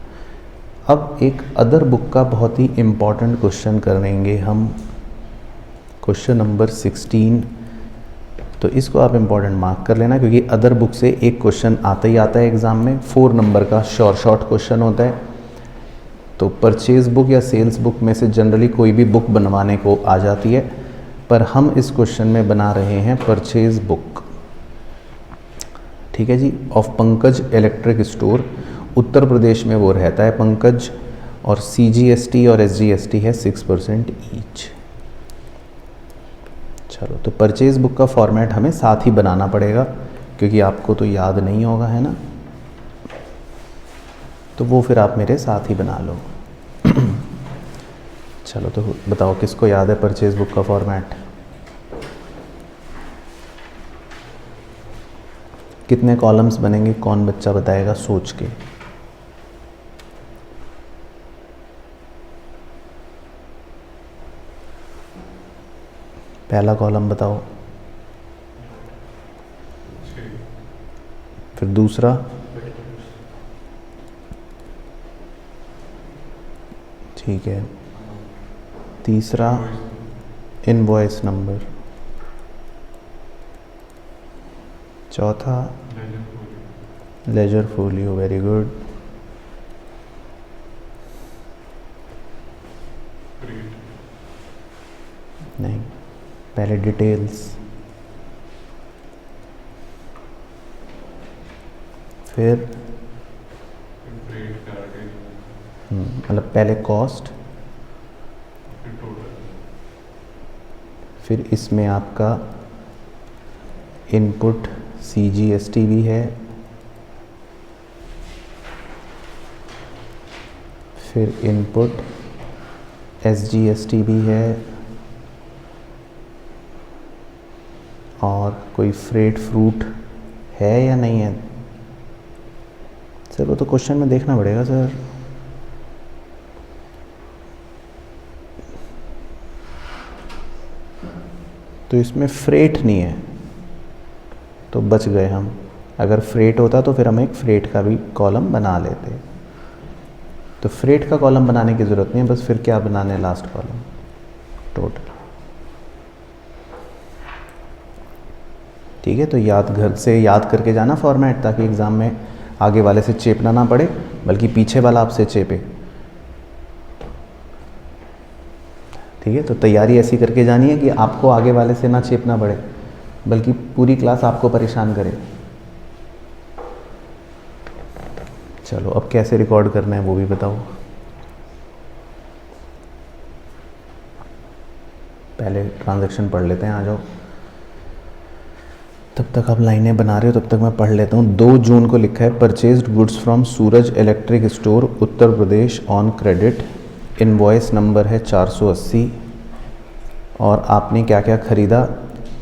अब एक अदर बुक का बहुत ही इम्पॉर्टेंट क्वेश्चन करेंगे हम, क्वेश्चन नंबर 16। तो इसको आप इम्पॉर्टेंट मार्क कर लेना, क्योंकि अदर बुक से एक क्वेश्चन आता ही आता है एग्ज़ाम में, 4 नंबर का शॉर्ट क्वेश्चन होता है। तो परचेज बुक या सेल्स बुक में से जनरली कोई भी बुक बनवाने को आ जाती है, पर हम इस क्वेश्चन में बना रहे हैं परचेज बुक। ठीक है जी, of Pankaj electric store. Uttar Pradesh में वो रहता है पंकज, और CGST और SGST है 6% ईच। चलो, तो परचेज बुक का फॉर्मेट हमें साथ ही बनाना पड़ेगा, क्योंकि आपको तो याद नहीं होगा, है ना। तो वो फिर आप मेरे साथ ही बना लो। चलो, तो बताओ किसको याद है परचेज बुक का फॉर्मेट। कितने कॉलम्स बनेंगे, कौन बच्चा बताएगा सोच के। पहला कॉलम बताओ, फिर दूसरा, ठीक है, तीसरा इनवॉइस नंबर, चौथा लेजर फोलियो। Very good. नहीं, पहले डिटेल्स, फिर मतलब पहले कॉस्ट, फिर इसमें आपका इनपुट CGST भी है, फिर इनपुट SGST भी है, और कोई फ्रेट फ्रूट है या नहीं है? सर वो तो क्वेश्चन में देखना पड़ेगा सर। तो इसमें फ्रेट नहीं है तो बच गए हम। अगर फ्रेट होता तो फिर हम एक फ्रेट का भी कॉलम बना लेते। तो फ्रेट का कॉलम बनाने की ज़रूरत नहीं है, बस फिर क्या बनाने लास्ट कॉलम टोटल। ठीक है, तो घर से याद करके जाना फॉर्मेट, ताकि एग्ज़ाम में आगे वाले से चेपना ना पड़े बल्कि पीछे वाला आपसे चेपे। ठीक है, तो तैयारी ऐसी करके जानी है कि आपको आगे वाले से ना चेपना पड़े बल्कि पूरी क्लास आपको परेशान करे। चलो अब कैसे रिकॉर्ड करना है वो भी बताओ। पहले ट्रांजैक्शन पढ़ लेते हैं, आ जाओ। तब तक आप लाइनें बना रहे हो तब तक मैं पढ़ लेता हूँ। 2 जून को लिखा है purchased goods from Suraj electric store Uttar Pradesh on credit. Invoice number है 480। और आपने क्या क्या ख़रीदा?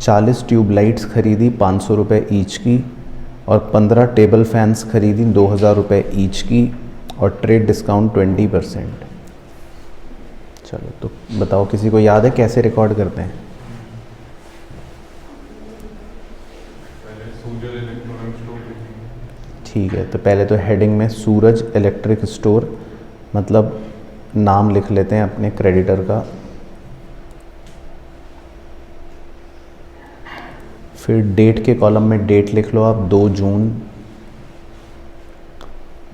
40 ट्यूबलाइट्स खरीदी 500 रुपये ईच की, और 15 टेबल फैंस खरीदी 2000 रुपये ईच की, और ट्रेड डिस्काउंट 20%। चलो तो बताओ, किसी को याद है कैसे रिकॉर्ड करते हैं? पहले सूरज इलेक्ट्रॉनिक स्टोर लिखेंगे। ठीक है, तो पहले तो हेडिंग में सूरज इलेक्ट्रिक स्टोर मतलब नाम लिख लेते हैं अपने क्रेडिटर का। फिर डेट के कॉलम में डेट लिख लो आप 2 जून।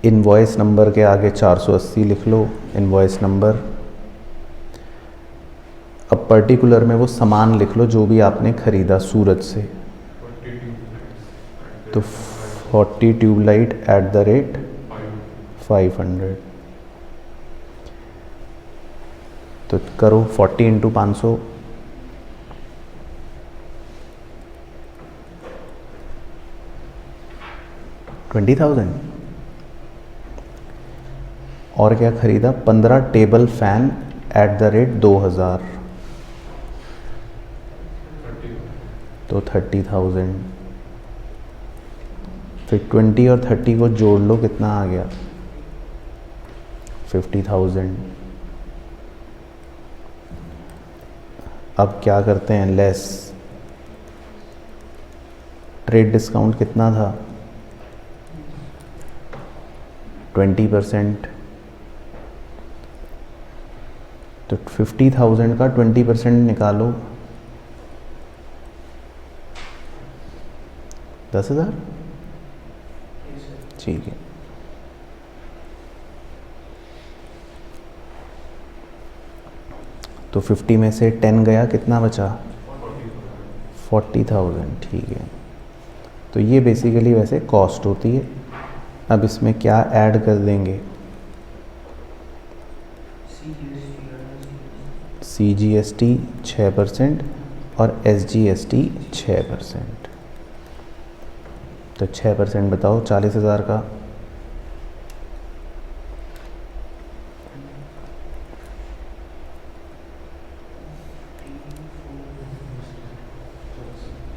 इनवॉइस नंबर के आगे 480 लिख लो इनवॉइस नंबर। अब पर्टिकुलर में वो सामान लिख लो जो भी आपने ख़रीदा सूरज से। 40 ट्यूबलाइट्स तो 40 ट्यूबलाइट एट द रेट 500। तो करो 40 इंटू 500, 20,000। और क्या ख़रीदा? 15 table fan at the rate 2000, तो 30,000। फिर 20 और 30 को जोड़ लो, कितना आ गया? 50,000। अब क्या करते हैं? लेस। ट्रेड डिस्काउंट कितना था? 20%। तो 50,000 का 20% निकालो, 10,000। ठीक है, तो 50 में से 10 गया, कितना बचा? 40,000। ठीक है, तो ये बेसिकली वैसे कॉस्ट होती है। अब इसमें क्या ऐड कर देंगे? CGST 6% और SGST 6%। तो 6% बताओ 40,000 का।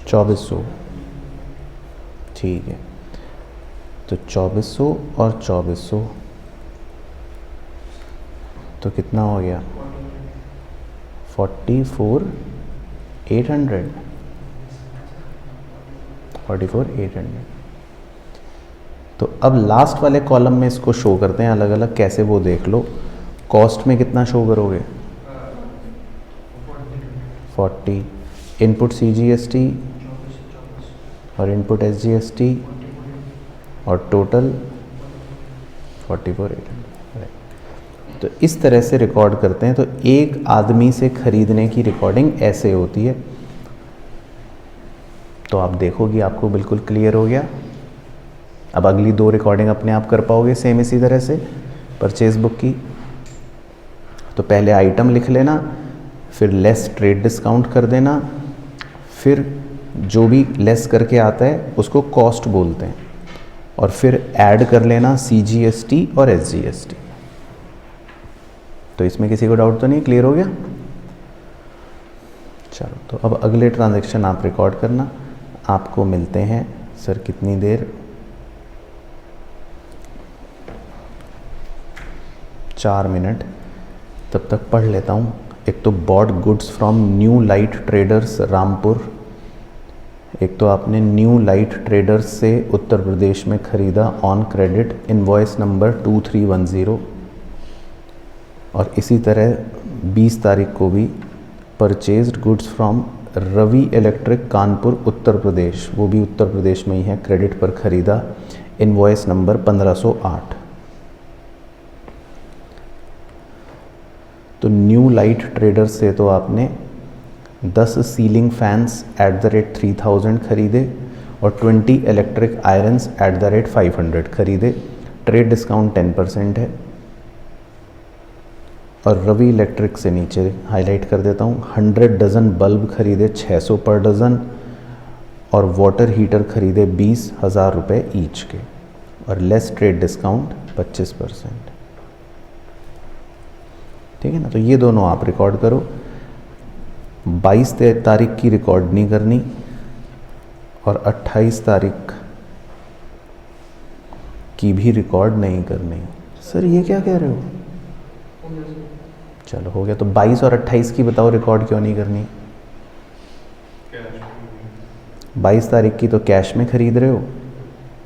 $2,400। ठीक है, तो 2,400 और 2,400 तो कितना हो गया? 44,800। 44,800। तो अब लास्ट वाले कॉलम में इसको शो करते हैं अलग अलग, कैसे वो देख लो। कॉस्ट में कितना शो करोगे? 40। इनपुट CGST और इनपुट SGST और टोटल 44,800। तो इस तरह से रिकॉर्ड करते हैं। तो एक आदमी से ख़रीदने की रिकॉर्डिंग ऐसे होती है। तो आप देखोगे आपको बिल्कुल क्लियर हो गया। अब अगली 2 रिकॉर्डिंग अपने आप कर पाओगे सेम इसी तरह से परचेज बुक की। तो पहले आइटम लिख लेना, फिर लेस ट्रेड डिस्काउंट कर देना, फिर जो भी लेस करके आता है उसको कॉस्ट बोलते हैं, और फिर ऐड कर लेना CGST और SGST। तो इसमें किसी को डाउट तो नहीं? क्लियर हो गया? चलो, तो अब अगले ट्रांजैक्शन आप रिकॉर्ड करना। आपको मिलते हैं सर कितनी देर, 4 मिनट। तब तक पढ़ लेता हूँ। एक तो bought goods from new light traders Rampur, एक तो आपने न्यू लाइट ट्रेडर्स से उत्तर प्रदेश में ख़रीदा ऑन क्रेडिट, इनवॉइस नंबर 2310। और इसी तरह 20 तारीख को भी purchased goods from Ravi electric Kanpur Uttar Pradesh, वो भी उत्तर प्रदेश में ही है, क्रेडिट पर ख़रीदा, इनवॉइस नंबर 1508। तो न्यू लाइट ट्रेडर्स से तो आपने 10 सीलिंग फैंस @3000 खरीदे और 20 इलेक्ट्रिक आयरन्स @500 खरीदे। ट्रेड डिस्काउंट 10% है। और रवि इलेक्ट्रिक से नीचे हाईलाइट कर देता हूँ, 100 डज़न बल्ब खरीदे 600 पर डज़न और वाटर हीटर खरीदे 20,000 रुपये ईच के, और लेस ट्रेड डिस्काउंट 25%। ठीक है ना। तो ये दोनों आप रिकॉर्ड करो। 22 तारीख की रिकॉर्ड नहीं करनी और 28 तारीख की भी रिकॉर्ड नहीं करनी। सर ये क्या कह रहे हो? चलो हो गया। तो 22 और 28 की बताओ रिकॉर्ड क्यों नहीं करनी? 22 तारीख की तो कैश में खरीद रहे हो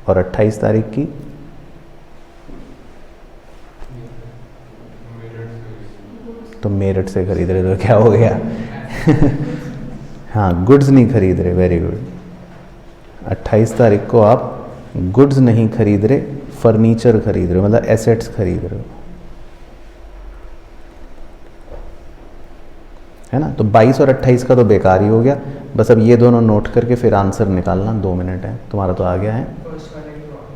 और 28 तारीख की तो मेरठ से खरीद रहे, तो क्या हो गया? हाँ, गुड्स नहीं खरीद रहे, वेरी गुड। 28 तारीख को आप गुड्स नहीं खरीद रहे, फर्नीचर खरीद रहे हो, मतलब एसेट्स खरीद रहे हो, है ना। तो 22 और 28 का तो बेकार ही हो गया। बस अब ये दोनों नोट करके फिर आंसर निकालना। 2 मिनट है, तुम्हारा तो आ गया है।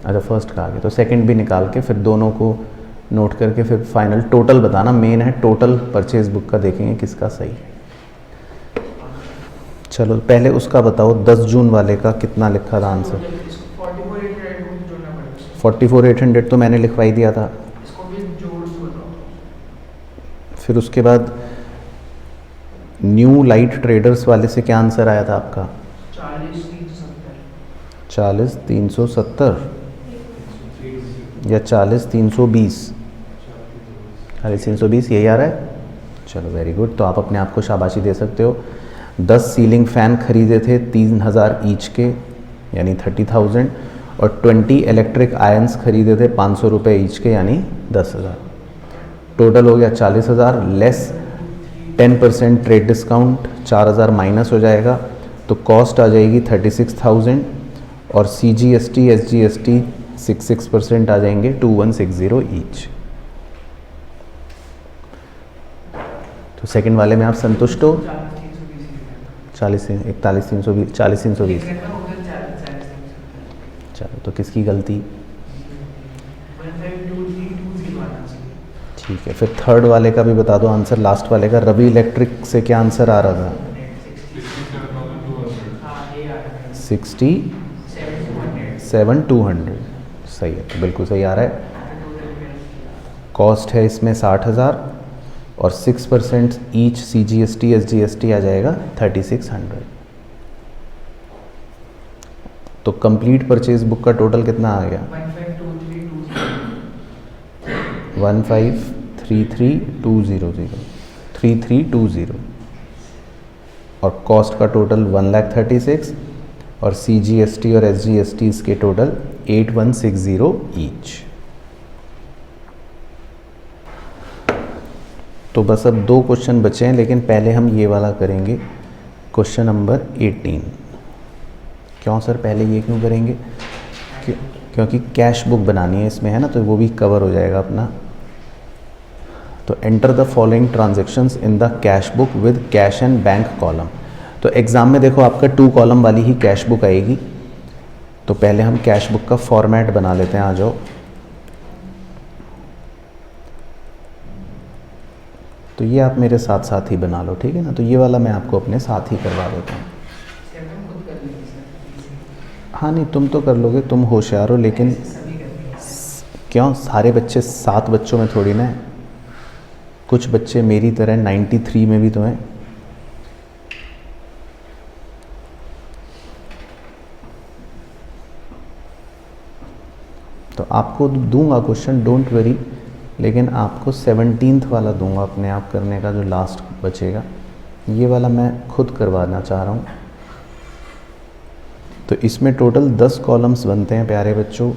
अच्छा, फर्स्ट का आ गया, तो सेकंड भी निकाल के फिर दोनों को नोट करके फिर फाइनल टोटल बताना। मेन है टोटल परचेज बुक का, देखेंगे किसका सही है। चलो पहले उसका बताओ, 10 जून वाले का कितना लिखा था आंसर? 44,800 तो मैंने लिखवाई दिया था। फिर उसके बाद न्यू लाइट ट्रेडर्स वाले से क्या आंसर आया था आपका? 40,370 या 40,320? 40,320 यही आ रहा है। चलो वेरी गुड। तो आप अपने आप को शाबाशी दे सकते हो। 10 सीलिंग फ़ैन खरीदे थे 3,000 ईच के, यानी 30,000, और 20 इलेक्ट्रिक आयंस खरीदे थे 500 रुपये ईच के, यानी 10,000। टोटल हो गया 40,000, लेस 10% ट्रेड डिस्काउंट 4,000 माइनस हो जाएगा, तो कॉस्ट आ जाएगी 36,000 और CGST SGST 6% आ जाएंगे 2160 ईच। तो सेकंड वाले में आप संतुष्ट हो? 41,320 40,320। चलो, तो किसकी गलती? ठीक है। फिर थर्ड वाले का भी बता दो आंसर, लास्ट वाले का। रवि इलेक्ट्रिक से क्या आंसर आ रहा था? 67,200। सही है, तो बिल्कुल सही आ रहा है। कॉस्ट है इसमें 60,000 और 6% ईच CGST SGST आ जाएगा 3600। तो कंप्लीट परचेज बुक का टोटल कितना आ गया? 15,33,200 और कॉस्ट का टोटल 1,36,000 और CGST और SGST इसके टोटल 8,160 ईच। तो बस अब 2 क्वेश्चन बचे हैं, लेकिन पहले हम ये वाला करेंगे, क्वेश्चन नंबर 18। क्यों सर पहले ये क्यों करेंगे? क्योंकि कैश बुक बनानी है इसमें, है ना, तो वो भी कवर हो जाएगा अपना। तो enter the following transactions in the cash book with cash and bank column. तो एग्ज़ाम में देखो आपका 2 कॉलम वाली ही कैश बुक आएगी। तो पहले हम कैश बुक का फॉर्मेट बना लेते हैं, आ जाओ। तो ये आप मेरे साथ साथ ही बना लो, ठीक है ना। तो ये वाला मैं आपको अपने साथ ही करवा देता हूँ। हाँ नहीं, तुम तो कर लोगे, तुम होशियार हो, लेकिन क्यों सारे बच्चे 7 बच्चों में थोड़ी ना है, कुछ बच्चे मेरी तरह 93 में भी तो हैं। तो आपको दूंगा क्वेश्चन, डोंट वरी, लेकिन आपको 17th वाला दूंगा अपने आप करने का, जो लास्ट बचेगा। ये वाला मैं खुद करवाना चाह रहा हूँ। तो इसमें टोटल 10 कॉलम्स बनते हैं प्यारे बच्चों।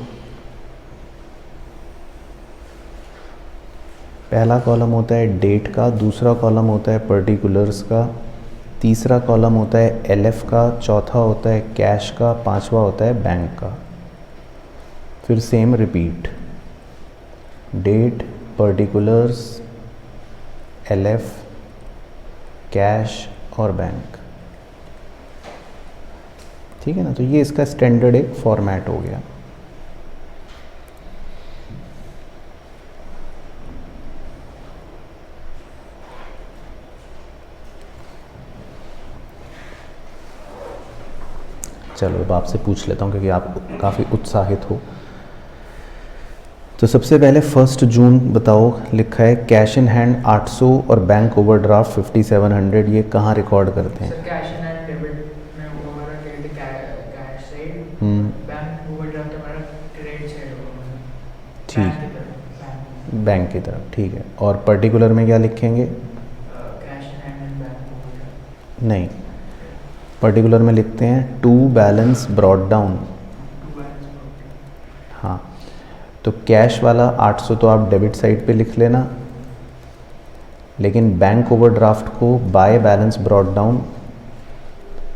पहला कॉलम होता है डेट का, दूसरा कॉलम होता है पर्टिकुलर्स का, तीसरा कॉलम होता है एलएफ का, चौथा होता है कैश का, पांचवा होता है बैंक का। फिर same repeat, date, particulars, LF, cash और बैंक। ठीक है ना। तो ये इसका स्टैंडर्ड एक फॉर्मेट हो गया। चलो अब आपसे पूछ लेता हूँ, क्योंकि आप काफ़ी उत्साहित हो। तो सबसे पहले 1 जून बताओ, लिखा है कैश इन हैंड 800 और बैंक ओवरड्राफ्ट 5700, ये कहाँ रिकॉर्ड करते हैं? Sir cash in hand debit में वो हमारा credit cash side, bank overdraft हमारा क्रेडिट साइड होगा। ठीक, बैंक की तरफ। ठीक है। और पर्टिकुलर में क्या लिखेंगे? Cash in hand and bank overdraft. नहीं, पर्टिकुलर में लिखते हैं टू बैलेंस ब्रॉट डाउन। हाँ, तो कैश वाला 800 तो आप डेबिट साइड पे लिख लेना, लेकिन बैंक ओवरड्राफ्ट को by balance brought down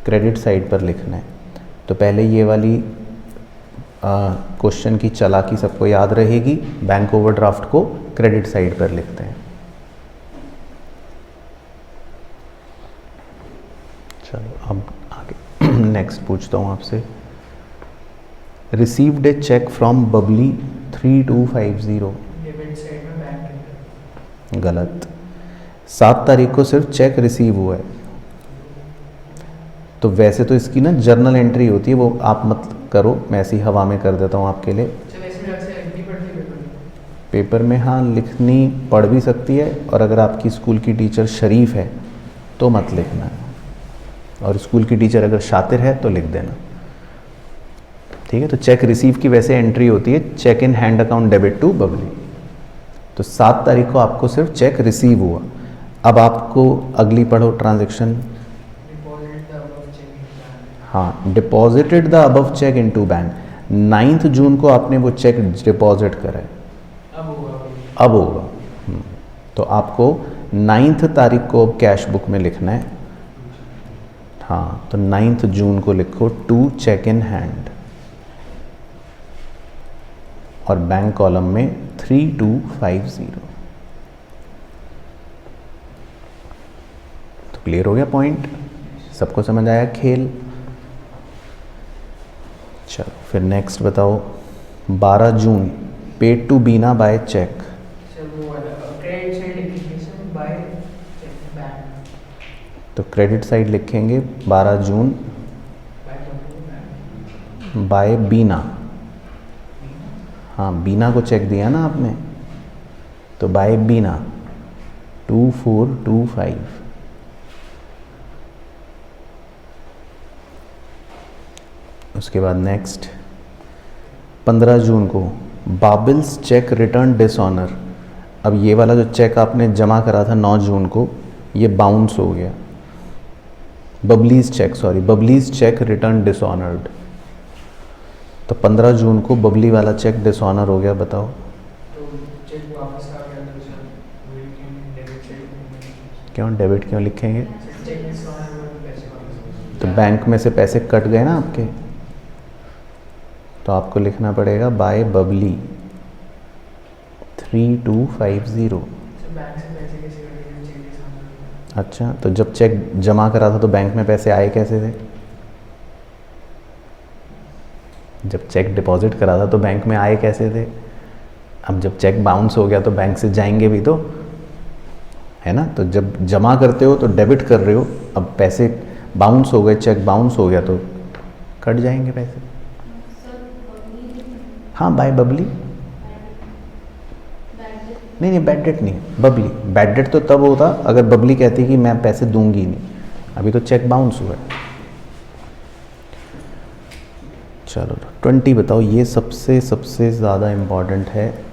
credit side पर लिखना है। तो पहले ये वाली क्वेश्चन की चालाकी सबको याद रहेगी, बैंक ओवरड्राफ्ट को क्रेडिट साइड पर लिखते हैं। चलो अब आगे नेक्स्ट पूछता हूँ आपसे। Received a cheque from Babli 3250। Debit side में बैंक गलत। 7 तारीख को सिर्फ चेक रिसीव हुआ है। तो वैसे तो इसकी ना जर्नल एंट्री होती है, वो आप मत करो, मैं ऐसी हवा में कर देता हूँ आपके लिए। चलो इसमें अक्सर लिखनी पड़ती है पेपर में हाँ लिखनी पड़ भी सकती है, और अगर आपकी स्कूल की टीचर शरीफ है तो मत लिखना है, और स्कूल की टीचर अगर शातिर है तो लिख देना। ठीक है। तो चेक रिसीव की वैसे एंट्री होती है cheque in hand account debit to Babli. तो 7 तारीख को आपको सिर्फ चेक रिसीव हुआ। अब आपको अगली पढ़ो ट्रांजैक्शन। हाँ, deposited the above cheque into bank. 9 जून को आपने वो चेक डिपॉजिट करा है, अब होगा। तो आपको 9 तारीख को अब कैश बुक में लिखना है। हाँ, तो 9 जून को लिखो टू चेक इन हैंड, और बैंक कॉलम में 3250। तो क्लियर हो गया पॉइंट? सबको समझ आया खेल? चलो फिर नेक्स्ट बताओ। 12 June paid to Bina by cheque. Credit side लिखेंगे सर, बाय चेक बैंक। तो क्रेडिट साइड लिखेंगे 12 जून बाय बीना। हाँ, बीना को चेक दिया ना आपने, तो बाय बीना 2425। उसके बाद नेक्स्ट 15 जून को बाबिल्स चेक रिटर्न डिसऑनर। अब ये वाला जो चेक आपने जमा करा था 9 जून को, ये बाउंस हो गया। बबलीज चेक रिटर्न डिसऑनर्ड। तो 15 जून को बबली वाला चेक डिसऑनर हो गया। बताओ। तो चेक वापस आ गया तो सर डेबिट साइड क्यों डेबिट क्यों लिखेंगे? चेक डिसऑनर में पैसे वापस। तो बैंक में से पैसे कट गए ना आपके, तो आपको लिखना पड़ेगा बाय बबली 3250। बैंक से पैसे कैसे कटेंगे चेक डिसऑनर? अच्छा, तो जब चेक जमा करा था तो बैंक में पैसे आए कैसे थे? जब चेक डिपॉजिट करा था तो बैंक में आए कैसे थे? अब जब चेक बाउंस हो गया तो बैंक से जाएंगे भी तो, है ना। तो जब जमा करते हो तो डेबिट कर रहे हो, अब पैसे बाउंस हो गए, चेक बाउंस हो गया तो कट जाएंगे पैसे। हाँ, बाय बबली। नहीं, बैड डेट नहीं, बबली। बैड डेट तो तब होता अगर बबली कहती कि मैं पैसे दूंगी नहीं, अभी तो चेक बाउंस हुआ है। चलो 20 बताओ, ये सबसे ज़्यादा इम्पॉर्टेंट है।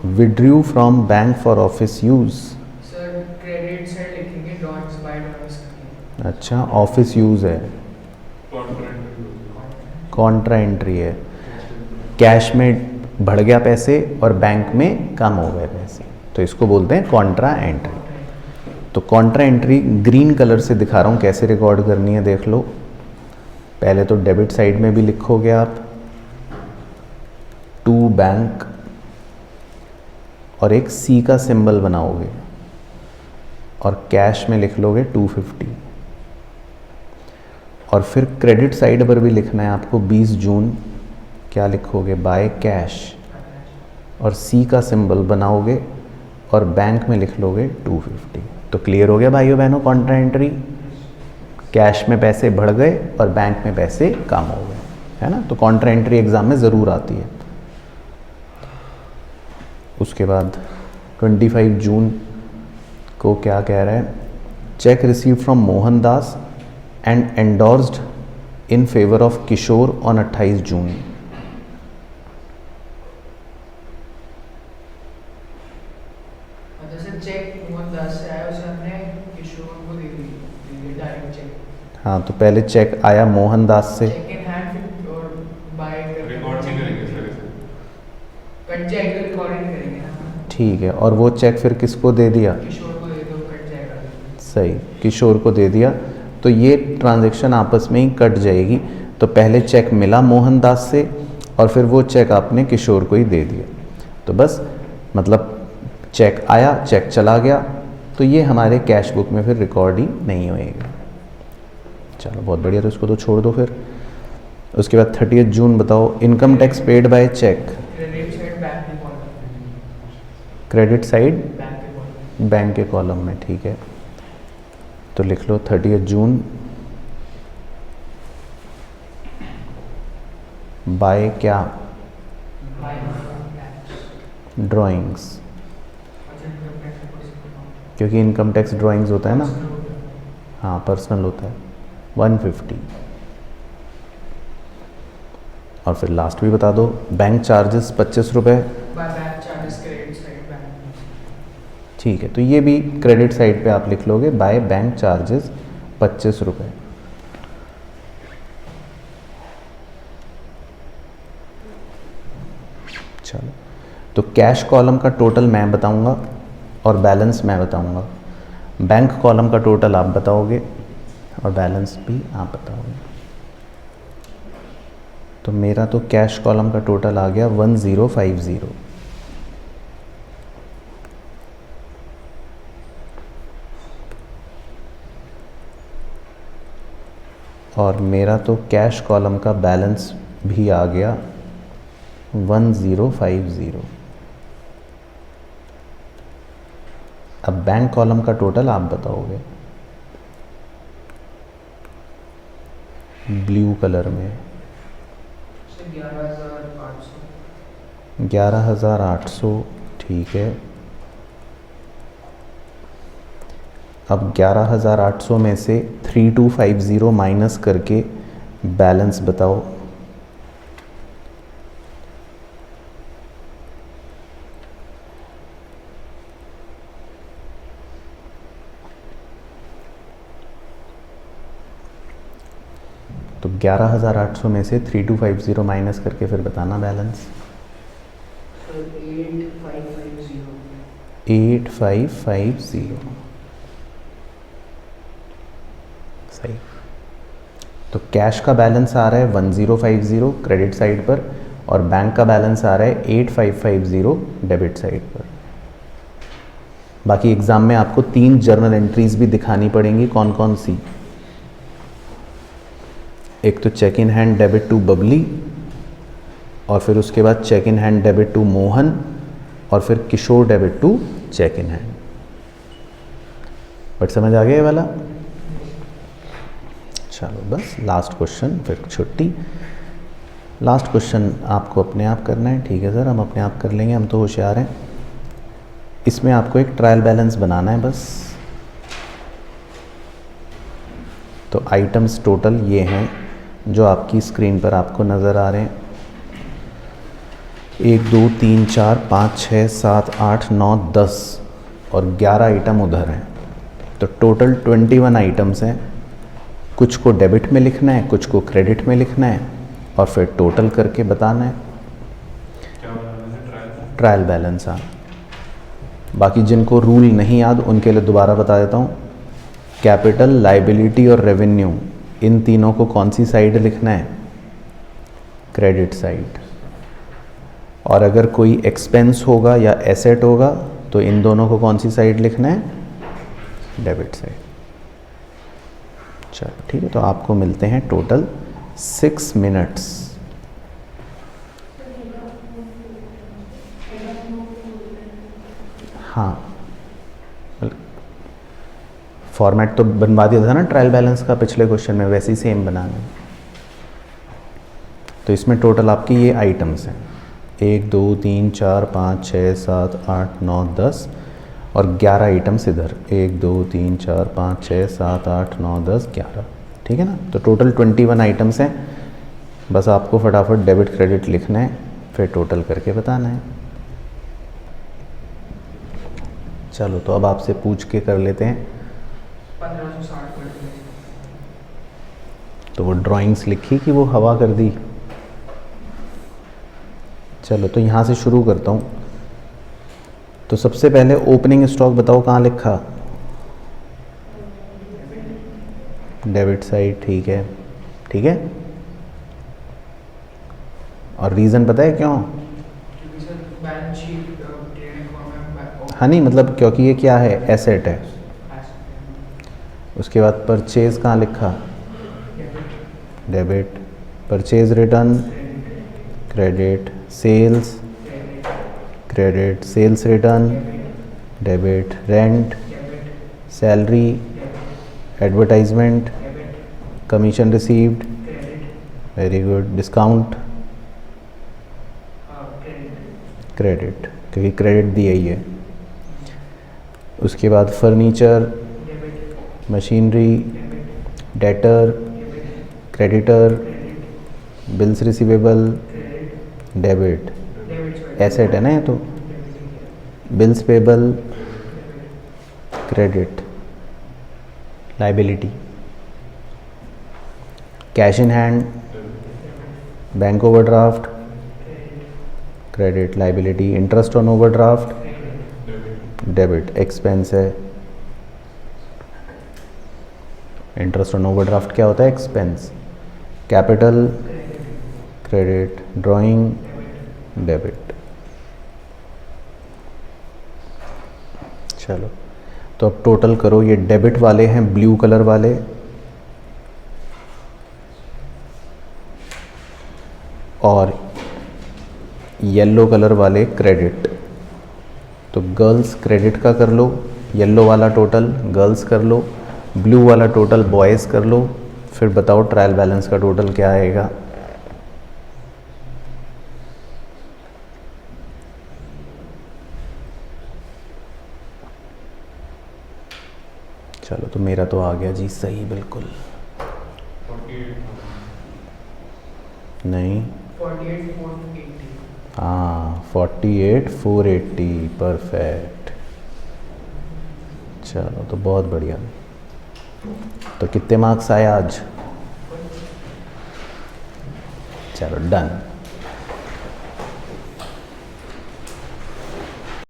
Withdrew from bank for office use. Sir credit side लिखेंगे, डॉट्स बाय डॉट्स करके। अच्छा, ऑफिस यूज़ है, कॉन्ट्रा एंट्री है। कैश में बढ़ गया पैसे और बैंक में कम हो गए पैसे, तो इसको बोलते हैं कॉन्ट्रा एंट्री। तो कॉन्ट्रा एंट्री ग्रीन कलर से दिखा रहा हूँ कैसे रिकॉर्ड करनी है, देख लो। पहले तो डेबिट साइड में भी लिखोगे आप टू बैंक और एक सी का सिंबल बनाओगे और कैश में लिख लोगे 250। और फिर क्रेडिट साइड पर भी लिखना है आपको 20 जून, क्या लिखोगे, बाय कैश, और सी का सिंबल बनाओगे और बैंक में लिख लोगे 250। तो क्लियर हो गया भाइयों बहनों, कॉन्ट्रा एंट्री। कैश में पैसे बढ़ गए और बैंक में पैसे कम हो गए, है ना। तो कॉन्ट्रा एंट्री एग्जाम में ज़रूर आती है। उसके बाद 25 जून को क्या कह रहा है, cheque receive from Mohan Das and endorsed in favour of Kishore on 28 June. जैसे चेक मोहन दास से आया, उसे हमने किशोर को दे दी डायरेक्ट चेक। हाँ, तो पहले चेक आया मोहन दास से, चेक इन हैंड और बाय रिकॉर्ड नहीं करेंगे सर इसे। कट जाएगा तो रिकॉर्ड नहीं करेंगे ना। ठीक है। और वो चेक फिर किसको दे दिया, किशोर को दे दो, कट जाएगा। सही, किशोर को दे दिया। तो ये ट्रांजैक्शन आपस में ही कट जाएगी। तो पहले चेक मिला मोहन दास से और फिर वो चेक आपने किशोर को ही दे दिया। तो बस मतलब चेक आया, चेक चला गया, तो ये हमारे कैश बुक में फिर रिकॉर्ड ही नहीं होएगा। चलो बहुत बढ़िया, तो इसको तो छोड़ दो फिर। उसके बाद 30 जून बताओ, income tax paid by cheque. Credit side bank के कॉलम, क्रेडिट साइड बैंक के कॉलम। बैंक के कॉलम में, ठीक है। तो लिख लो 30 जून बाय क्या, बाय ड्राइंग्स, क्योंकि इनकम टैक्स ड्राइंग्स होता है ना। हाँ, पर्सनल होता है 150। और फिर लास्ट भी बता दो, बैंक चार्जेस 25 रुपये। By bank charges credit side bank. ठीक है, तो ये भी क्रेडिट साइड पे आप लिख लोगे बाय बैंक चार्जेस 25 रुपये। चलो, तो कैश कॉलम का टोटल मैं बताऊंगा और बैलेंस मैं बताऊंगा। बैंक कॉलम का टोटल आप बताओगे और बैलेंस भी आप बताओगे। तो मेरा तो कैश कॉलम का टोटल आ गया 1050। और मेरा तो कैश कॉलम का बैलेंस भी आ गया 1050। अब बैंक कॉलम का टोटल आप बताओगे ब्लू कलर में। 11,800। 11,800, ठीक है। अब 11,800 में से 3250 माइनस करके बैलेंस बताओ। तो 11,800 में से 3250 माइनस करके फिर बताना बैलेंस। 8550। सही। तो कैश का बैलेंस आ रहा है 1050 क्रेडिट साइड पर और बैंक का बैलेंस आ रहा है 8550 डेबिट साइड पर। बाकी एग्जाम में आपको 3 जर्नल एंट्रीज भी दिखानी पड़ेंगी। कौन कौन सी? एक तो cheque in hand debit to Babli, और फिर उसके बाद cheque in hand debit to Mohan, और फिर Kishore debit to cheque in hand. But समझ आ गया ये वाला? चलो बस लास्ट क्वेश्चन, फिर छुट्टी। लास्ट क्वेश्चन आपको अपने आप करना है। ठीक है सर, हम अपने आप कर लेंगे, हम तो होशियार हैं। इसमें आपको एक ट्रायल बैलेंस बनाना है बस। तो आइटम्स टोटल ये हैं जो आपकी स्क्रीन पर आपको नज़र आ रहे हैं। 1 2 3 4 5 6 7 8 9 10 और 11 आइटम उधर हैं, तो टोटल 21 आइटम्स हैं। कुछ को डेबिट में लिखना है, कुछ को क्रेडिट में लिखना है और फिर टोटल करके बताना है। क्या बनाना है? Trial trial balance. हाँ, बाकी जिनको रूल नहीं याद उनके लिए दोबारा बता देता हूँ। कैपिटल, लाइबिलिटी और रेवेन्यू, इन तीनों को कौन सी साइड लिखना है? Credit side. और अगर कोई एक्सपेंस होगा या एसेट होगा तो इन दोनों को कौन सी साइड लिखना है? Debit side. चलो ठीक है, तो आपको मिलते हैं टोटल 6 मिनट्स। हाँ, फॉर्मेट तो बनवा दिया था ना ट्रायल बैलेंस का पिछले क्वेश्चन में, वैसे ही सेम बनाना है। तो इसमें टोटल आपकी ये आइटम्स हैं 1 2 3 4 5 6 7 8 9 10 और 11 आइटम्स इधर 1 2 3 4 5 6 7 8 9 10 11। ठीक है ना, तो टोटल 21 आइटम्स हैं। बस आपको फटाफट डेबिट क्रेडिट लिखना है, फिर टोटल करके बताना है। चलो, तो अब आपसे पूछ के कर लेते हैं। 1560 कर दिए। तो वो ड्राइंग्स लिखी कि वो हवा कर दी? चलो, तो यहाँ से शुरू करता हूँ। तो सबसे पहले ओपनिंग स्टॉक बताओ कहाँ लिखा? Debit side. ठीक है, ठीक है। और रीज़न पता है क्यों? क्योंकि sir balance sheet trading form में हाँ नहीं, मतलब क्योंकि ये क्या है? एसेट है। उसके बाद परचेज कहाँ लिखा? Debit. Purchase return credit. Sales credit. Sales return debit. Rent, salary, advertisement, commission received, very good. Discount credit, क्योंकि क्रेडिट दी ही है। उसके बाद furniture, machinery, debtor, creditor, bills receivable debit. Asset है ना ये तो। Bills payable credit. Liability. Cash in hand, bank overdraft credit. Liability. Interest on overdraft debit. Expense है। इंटरेस्ट ऑन ओवरड्राफ्ट क्या होता है? Expense. Capital credit. Drawing debit. चलो, तो अब टोटल करो। ये डेबिट वाले हैं ब्लू कलर वाले, और येलो कलर वाले क्रेडिट। तो गर्ल्स क्रेडिट का कर लो, येलो वाला टोटल गर्ल्स कर लो, ब्लू वाला टोटल बॉयज़ कर लो। फिर बताओ ट्रायल बैलेंस का टोटल क्या आएगा? चलो, तो मेरा तो आ गया जी सही बिल्कुल। 48 नहीं, 48,480। हाँ 48,480 परफेक्ट। चलो, तो बहुत बढ़िया। तो कितने मार्क्स आए आज? चलो डन।